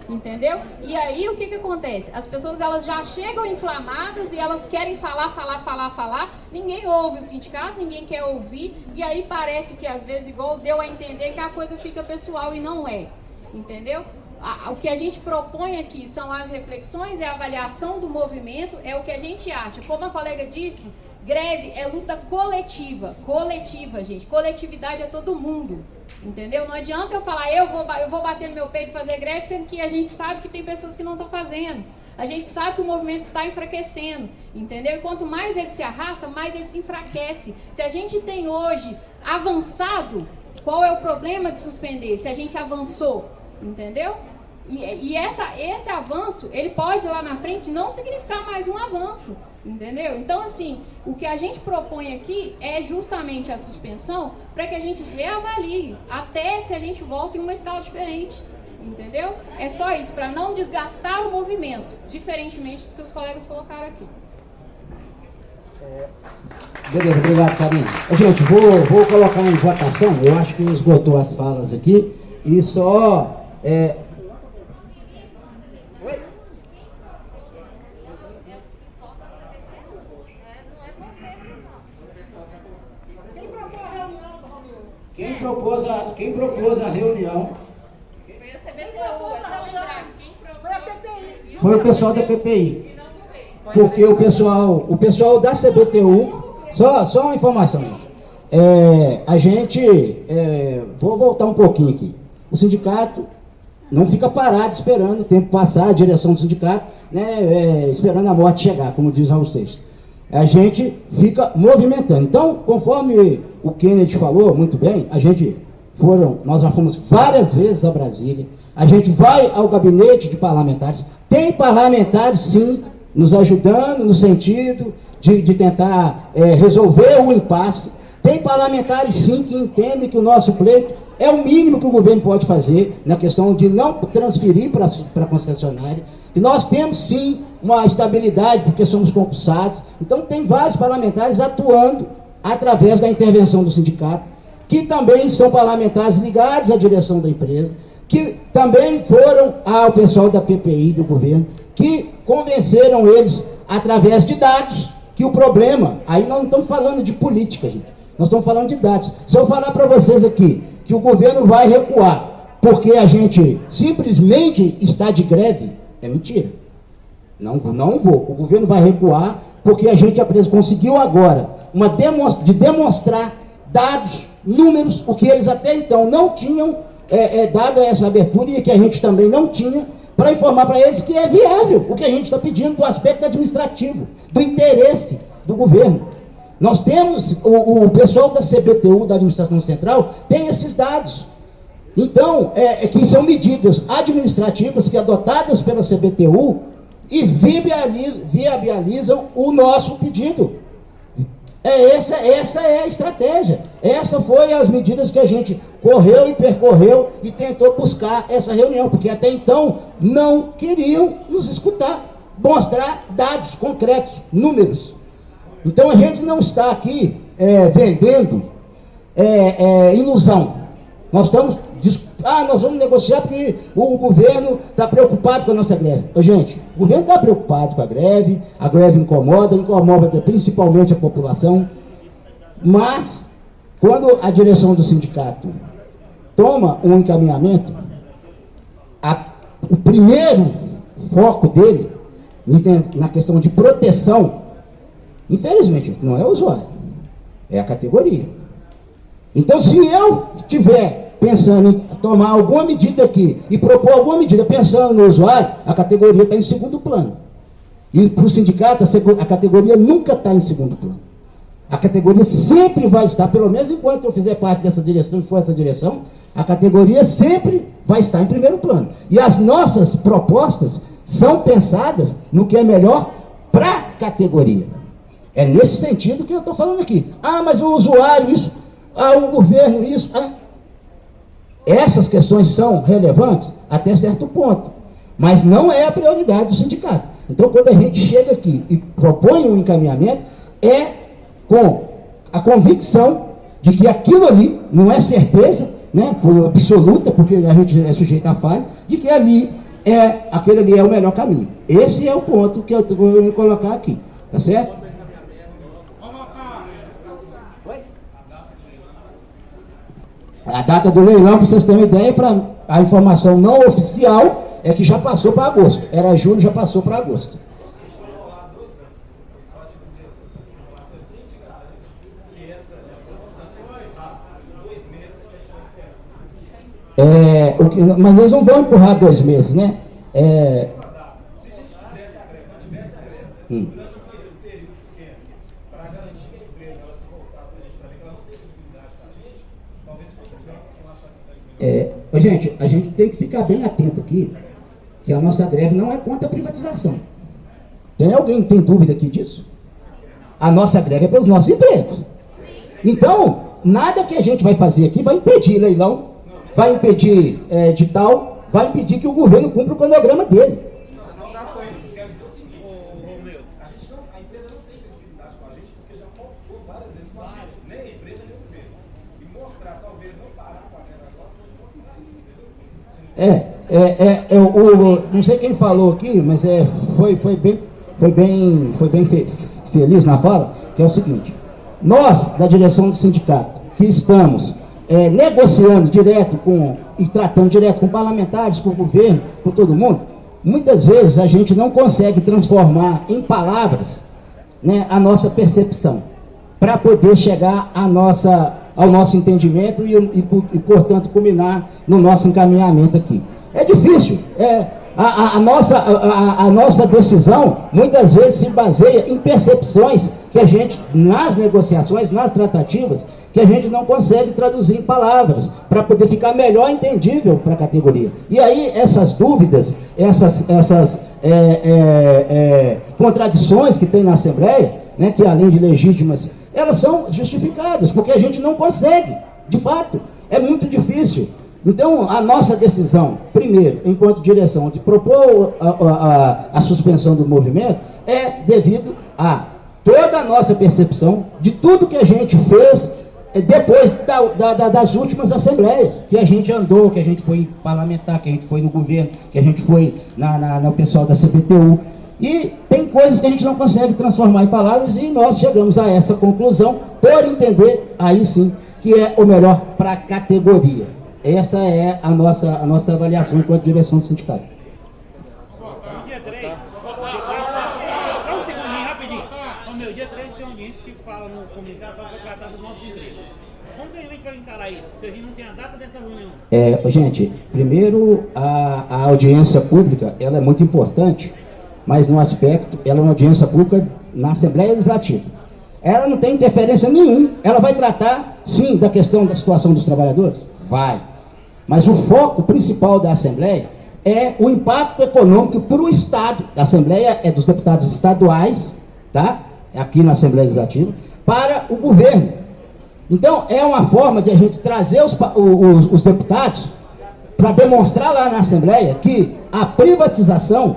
Entendeu? E aí o que acontece? As pessoas elas já chegam inflamadas e elas querem falar. Ninguém ouve o sindicato, ninguém quer ouvir. E aí parece que às vezes, igual deu a entender que a coisa fica pessoal e não é. Entendeu? o que a gente propõe aqui são as reflexões, é a avaliação do movimento, é o que a gente acha. Como a colega disse, greve é luta coletiva. Coletiva, gente. Coletividade é todo mundo. Entendeu? Não adianta eu falar, eu vou bater no meu peito e fazer greve, sendo que a gente sabe que tem pessoas que não estão fazendo. A gente sabe que o movimento está enfraquecendo, entendeu? E quanto mais ele se arrasta, mais ele se enfraquece. Se a gente tem hoje avançado, qual é o problema de suspender? Se a gente avançou, entendeu? E esse avanço, ele pode lá na frente não significar mais um avanço, entendeu? Então, assim, o que a gente propõe aqui é justamente a suspensão para que a gente reavalie, até se a gente volta em uma escala diferente. Entendeu? É só isso, para não desgastar o movimento, diferentemente do que os colegas colocaram aqui. Beleza, obrigado, Karine. Gente, vou colocar em votação, eu acho que esgotou as falas aqui, e só... Quem propôs a reunião foi o pessoal da PPI. Porque o pessoal da CBTU, só uma informação, a gente, vou voltar um pouquinho aqui, o sindicato não fica parado esperando o tempo passar, a direção do sindicato, né, esperando a morte chegar, como diz Raul Seixas. A gente fica movimentando. Então, conforme o Kennedy falou muito bem, nós já fomos várias vezes a Brasília, a gente vai ao gabinete de parlamentares, tem parlamentares sim nos ajudando no sentido de tentar resolver o impasse, tem parlamentares sim que entendem que o nosso pleito é o mínimo que o governo pode fazer na questão de não transferir para a concessionária, e nós temos sim uma estabilidade porque somos concursados, então tem vários parlamentares atuando através da intervenção do sindicato, que também são parlamentares ligados à direção da empresa, que também foram ao pessoal da PPI do governo, que convenceram eles através de dados que o problema, aí nós não estamos falando de política, gente, nós estamos falando de dados. Se eu falar para vocês aqui que o governo vai recuar porque a gente simplesmente está de greve, é mentira. Não vou. O governo vai recuar porque a gente conseguiu agora demonstrar dados, números, o que eles até então não tinham dado essa abertura e que a gente também não tinha, para informar para eles que é viável o que a gente está pedindo do aspecto administrativo, do interesse do governo. Nós temos, o pessoal da CBTU, da Administração Central, tem esses dados. Então, que são medidas administrativas que adotadas pela CBTU e viabilizam o nosso pedido. Essa é a estratégia. Essa foi as medidas que a gente correu e percorreu e tentou buscar essa reunião, porque até então não queriam nos escutar, mostrar dados concretos, números. Então a gente não está aqui vendendo ilusão. Nós vamos negociar porque o governo está preocupado com a nossa greve. Gente, o governo está preocupado com a greve incomoda principalmente a população, mas quando a direção do sindicato toma um encaminhamento, o primeiro foco dele na questão de proteção, infelizmente, não é o usuário, é a categoria. Então, se eu tiver pensando em tomar alguma medida aqui e propor alguma medida pensando no usuário, a categoria está em segundo plano. E para o sindicato, a categoria nunca está em segundo plano. A categoria sempre vai estar, pelo menos enquanto eu fizer parte dessa direção e for essa direção, a categoria sempre vai estar em primeiro plano. E as nossas propostas são pensadas no que é melhor para a categoria. É nesse sentido que eu estou falando aqui. Mas o usuário isso, o governo isso. Essas questões são relevantes até certo ponto, mas não é a prioridade do sindicato. Então, quando a gente chega aqui e propõe um encaminhamento, é com a convicção de que aquilo ali não é certeza, né, absoluta, porque a gente é sujeito a falha, de que aquele ali é o melhor caminho. Esse é o ponto que eu vou colocar aqui, tá certo? A data do leilão, para vocês terem uma ideia, a informação não oficial é que já passou para agosto. Era julho, já passou para agosto. Mas eles não vão empurrar 2 meses, né? Se a gente fizesse a greve, não tivesse a greve, durante um período pequeno, para garantir que a empresa ela se voltasse para a gente, para ver que ela não tem visibilidade para a gente, talvez fosse melhor que gente, a gente tem que ficar bem atento aqui, que a nossa greve não é contra a privatização. Tem alguém que tem dúvida aqui disso? A nossa greve é pelos nossos empregos. Então, nada que a gente vai fazer aqui vai impedir leilão, vai impedir edital, vai impedir que o governo cumpra o cronograma dele. A empresa não tem credibilidade com a gente porque já faltou várias vezes com a gente, nem a empresa nem o governo. E mostrar, talvez não parar com a guerra agora, fosse mostrar isso, entendeu? Não sei quem falou aqui, mas foi bem feliz na fala, que é o seguinte: nós, da direção do sindicato, que estamos negociando direto e tratando direto com parlamentares, com o governo, com todo mundo, muitas vezes a gente não consegue transformar em palavras, né, a nossa percepção, para poder chegar ao nosso entendimento e, portanto, culminar no nosso encaminhamento aqui. É difícil. A nossa decisão, muitas vezes, se baseia em percepções que a gente, nas negociações, nas tratativas, que a gente não consegue traduzir em palavras, para poder ficar melhor entendível para a categoria. E aí, essas dúvidas, essas contradições que tem na Assembleia, né, que além de legítimas, elas são justificadas, porque a gente não consegue, de fato, é muito difícil. Então, a nossa decisão, primeiro, enquanto direção, de propor a suspensão do movimento, é devido a toda a nossa percepção de tudo que a gente fez depois das últimas assembleias, que a gente andou, que a gente foi parlamentar, que a gente foi no governo, que a gente foi no pessoal da CBTU. E tem coisas que a gente não consegue transformar em palavras, e nós chegamos a essa conclusão por entender, aí sim, que é o melhor para a categoria. Essa é a nossa avaliação enquanto direção do sindicato. Dia 3, só um segundinho, rapidinho. Meu, dia 3 tem uma audiência que fala no comunicado para tratar dos nossos empregos. Como que a gente vai encarar isso? Se a gente não tem a data dessa reunião? Gente, primeiro, a audiência pública, ela é muito importante, mas no aspecto, ela é uma audiência pública na Assembleia Legislativa. Ela não tem interferência nenhuma, ela vai tratar, sim, da questão da situação dos trabalhadores? Vai. Mas o foco principal da Assembleia é o impacto econômico para o Estado. A Assembleia é dos deputados estaduais, tá? Aqui na Assembleia Legislativa, para o governo. Então, é uma forma de a gente trazer os deputados para demonstrar lá na Assembleia que a privatização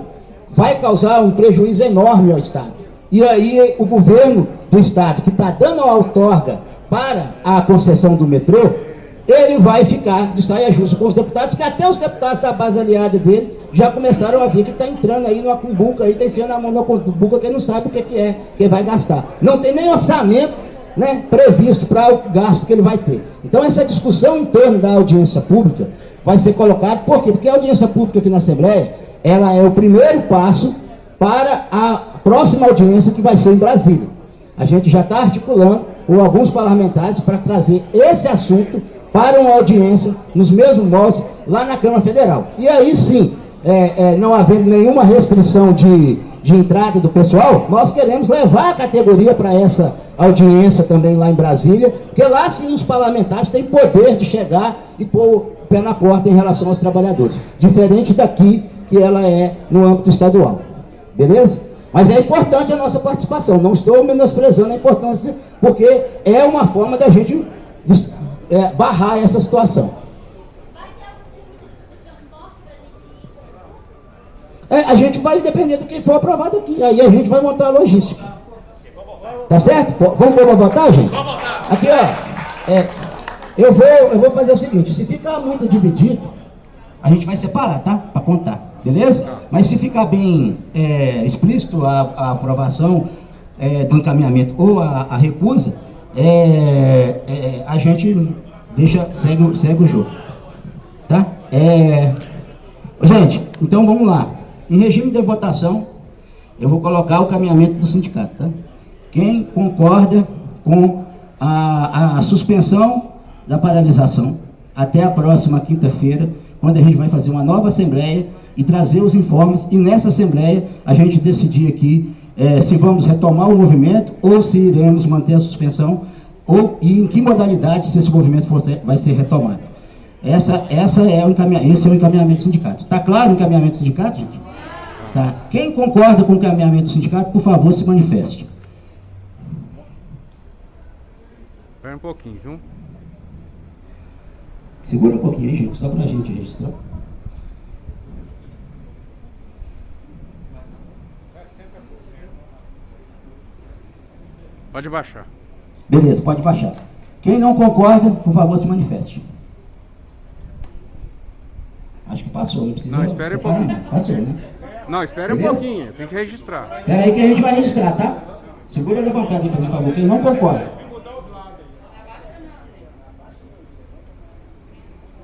vai causar um prejuízo enorme ao Estado. E aí, o governo do Estado, que está dando a outorga para a concessão do metrô, ele vai ficar de saia justa com os deputados, que até os deputados da base aliada dele já começaram a ver que está entrando aí numa cumbuca, aí está enfiando a mão na cumbuca, que não sabe o que vai gastar. Não tem nem orçamento, né, previsto para o gasto que ele vai ter. Então, essa discussão em torno da audiência pública vai ser colocada, por quê? Porque a audiência pública aqui na Assembleia, ela é o primeiro passo para a próxima audiência, que vai ser em Brasília. A gente já está articulando com alguns parlamentares para trazer esse assunto para uma audiência nos mesmos moldes lá na Câmara Federal. E aí sim, não havendo nenhuma restrição de entrada do pessoal, nós queremos levar a categoria para essa audiência também lá em Brasília, porque lá sim os parlamentares têm poder de chegar e pôr o pé na porta em relação aos trabalhadores, diferente daqui, que ela é no âmbito estadual. Beleza? Mas é importante a nossa participação, não estou menosprezando a importância, porque é uma forma da gente barrar essa situação. A gente vai depender do que for aprovado aqui, aí a gente vai montar a logística. Tá certo? Vamos votar, gente? Vamos votar. Aqui, ó, eu vou fazer o seguinte: se ficar muito dividido, a gente vai separar, tá? Para contar, beleza? Mas se ficar bem explícito a aprovação do encaminhamento ou a recusa, a gente segue o jogo. Tá? Gente, então vamos lá. Em regime de votação, eu vou colocar o caminhamento do sindicato, tá? Quem concorda com a suspensão da paralisação até a próxima quinta-feira, quando a gente vai fazer uma nova assembleia e trazer os informes, e nessa assembleia a gente decidir aqui se vamos retomar o movimento ou se iremos manter a suspensão e em que modalidade se esse movimento vai ser retomado. Esse é o encaminhamento do sindicato. Está claro o encaminhamento do sindicato, gente? Tá. Quem concorda com o encaminhamento do sindicato, por favor, se manifeste. Espera um pouquinho, viu? Segura um pouquinho aí, gente, só para a gente registrar. Pode baixar. Beleza, pode baixar. Quem não concorda, por favor, se manifeste. Acho que passou, não precisa. Não, espera um pouquinho. Passou, né? Não, espera um pouquinho, tem que registrar. Espera aí que a gente vai registrar, tá? Segura a levantada aí, por favor, quem não concorda.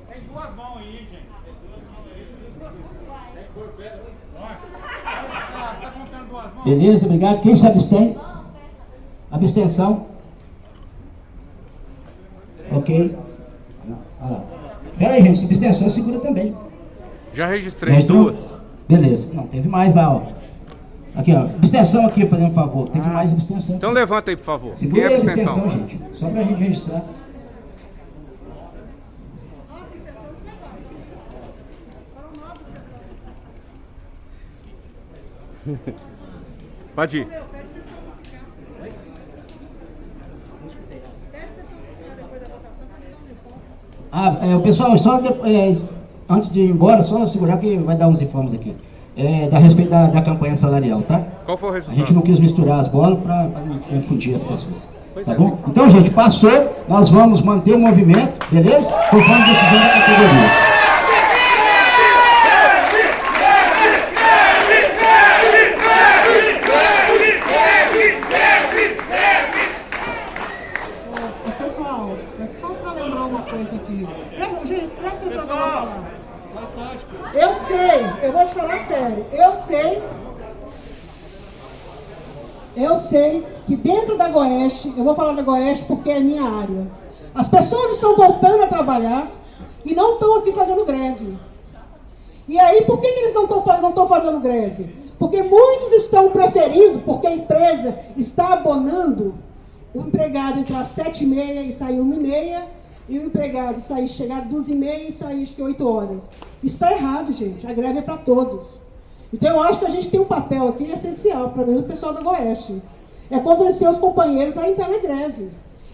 Tem duas mãos aí, gente. Tá contando duas mãos? Beleza, obrigado. Quem se abstém? Abstenção? Ok. Olha lá. Espera aí, gente, abstenção segura também. Já registrei duas. Beleza. Não, teve mais lá, ó. Aqui, ó. Abstenção aqui, fazendo um favor. Teve mais abstenção. Então levanta aí, por favor. Segura aí a abstenção, gente. Só pra gente registrar. Pode ir. O pessoal, só antes de ir embora, só segurar que vai dar uns informes aqui. A respeito da campanha salarial, tá? Qual foi o resultado? A gente não quis misturar as bolas para não confundir as pessoas. Tá bom? Então, gente, passou. Nós vamos manter o movimento, beleza? Conforme a decisão da categoria. Eu vou te falar sério, eu sei que dentro da Goeste, eu vou falar da Goeste porque é minha área, as pessoas estão voltando a trabalhar e não estão aqui fazendo greve. E aí, por que eles não estão fazendo greve? Porque muitos estão preferindo, porque a empresa está abonando o empregado entrar às 7h30 e sair 1h30, e o empregado chegar às 2h30 e sair acho que 8 horas. Isso está errado, gente. A greve é para todos. Então eu acho que a gente tem um papel aqui essencial, para o pessoal da Goeste. É convencer os companheiros a entrar na greve.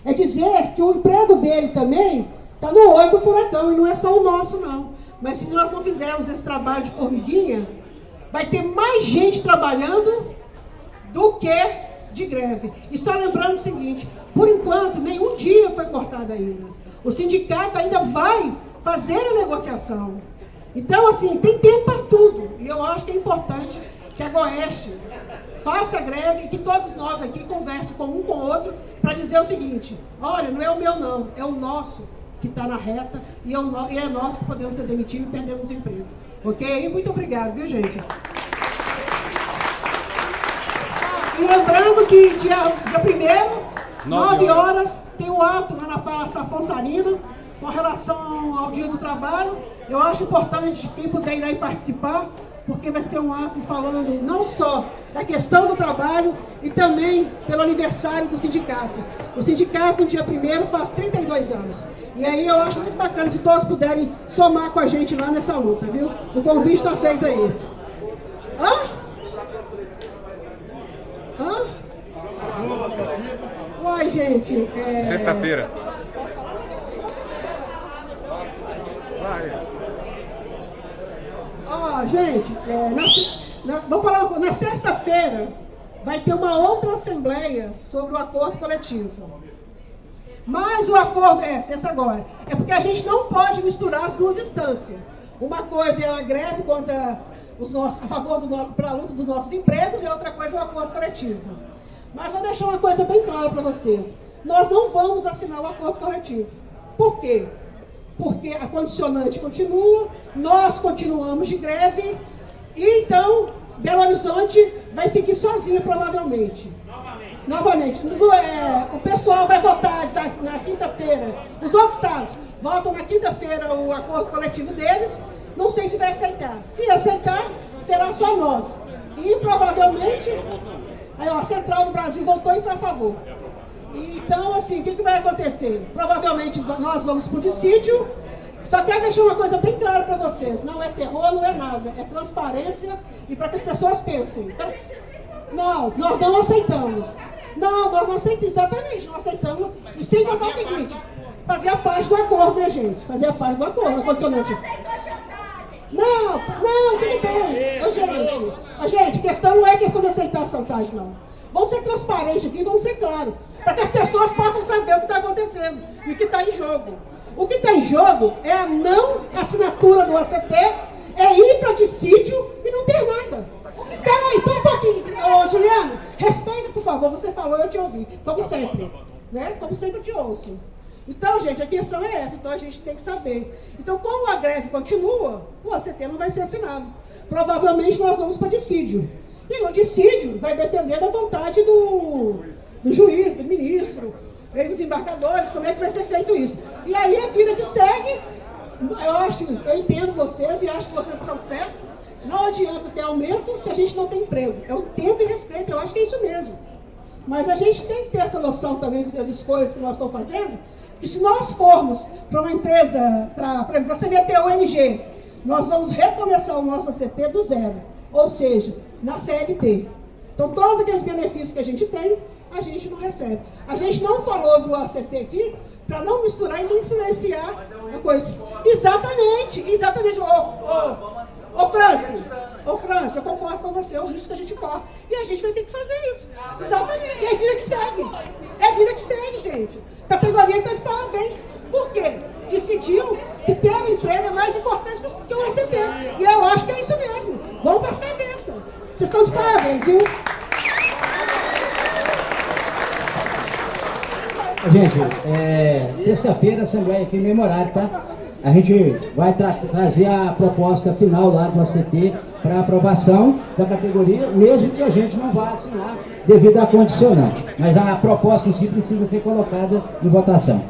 É dizer que o emprego dele também está no olho do furacão, e não é só o nosso, não. Mas se nós não fizermos esse trabalho de formiguinha, vai ter mais gente trabalhando do que de greve. E só lembrando o seguinte, por enquanto, nenhum dia foi cortado ainda. O sindicato ainda vai fazer a negociação. Então, assim, tem tempo para tudo. E eu acho que é importante que a Goeste faça a greve e que todos nós aqui conversem com um com o outro para dizer o seguinte: olha, não é o meu não, é o nosso que está na reta e é nós que podemos ser demitidos e perdemos o emprego. Ok? Muito obrigado, viu, gente? E lembrando que dia 1º, 9 horas, tem um ato lá na Praça Afonso Arinos com relação ao Dia do Trabalho. Eu acho importante quem puder ir lá e participar, porque vai ser um ato falando não só da questão do trabalho e também pelo aniversário do sindicato. O sindicato, no dia 1º, faz 32 anos. E aí eu acho muito bacana se todos puderem somar com a gente lá nessa luta, viu? O convite está feito aí. Uai, gente. Sexta-feira. Gente, vamos falar, na sexta-feira vai ter uma outra assembleia sobre o acordo coletivo. Mas o acordo sexta agora, é porque a gente não pode misturar as duas instâncias. Uma coisa é a greve contra a favor para a luta dos nossos empregos, e a outra coisa é o acordo coletivo. Mas vou deixar uma coisa bem clara para vocês. Nós não vamos assinar o acordo coletivo. Por quê? Porque a condicionante continua, nós continuamos de greve, e então Belo Horizonte vai seguir sozinha, provavelmente. Novamente. O pessoal vai votar na quinta-feira, os outros estados votam na quinta-feira o acordo coletivo deles, não sei se vai aceitar. Se aceitar, será só nós. E provavelmente, aí, ó, a Central do Brasil voltou e foi a favor. Então, assim, o que vai acontecer? Provavelmente nós vamos para o dissídio. Só quero deixar uma coisa bem clara para vocês. Não é terror, não é nada. É transparência e para que as pessoas pensem. Então, não, nós não aceitamos. Não, nós não aceitamos, exatamente, não aceitamos. E sem contar o seguinte, fazia parte do acordo, né, gente? Fazia parte do acordo, a condicionante. Não, tudo bem. Gente, questão não é questão de aceitar a chantagem, não. Vamos ser transparentes aqui, vamos ser claros, para que as pessoas possam saber o que está acontecendo e o que está em jogo. O que está em jogo é a não assinatura do ACT, é ir para dissídio e não ter nada. Peraí, só um pouquinho. Ô, Juliano, respeita, por favor, você falou, eu te ouvi, como sempre. Né? Como sempre eu te ouço. Então, gente, a questão é essa, então a gente tem que saber. Então, como a greve continua, o ACT não vai ser assinado. Provavelmente nós vamos para dissídio. E no dissídio vai depender da vontade do juiz, do ministro, dos embarcadores, como é que vai ser feito isso. E aí a vida que segue, eu entendo vocês e acho que vocês estão certos. Não adianta ter aumento se a gente não tem emprego. Eu entendo e respeito, eu acho que é isso mesmo. Mas a gente tem que ter essa noção também das escolhas que nós estamos fazendo. E se nós formos para uma empresa, para a CBT-UMG, nós vamos recomeçar o nosso ACT do zero. Ou seja, na CLT. Então, todos aqueles benefícios que a gente tem, a gente não recebe. A gente não falou do ACT aqui para não misturar e não influenciar a coisa. Exatamente. Ô, França, eu concordo com você, é o risco que a gente corre. E a gente vai ter que fazer isso. Exatamente. É a vida que segue. É a vida que segue, gente. A categoria está de parabéns. Por quê? Decidiu que ter um emprego é mais importante que o ACT. E eu acho que é isso mesmo. Vamos para as cabeças. Vocês estão de parabéns, viu? Gente, sexta-feira a Assembleia aqui em memorário, tá? A gente vai trazer a proposta final lá do ACT para aprovação da categoria, mesmo que a gente não vá assinar devido à condicionante. Mas a proposta em si precisa ser colocada em votação.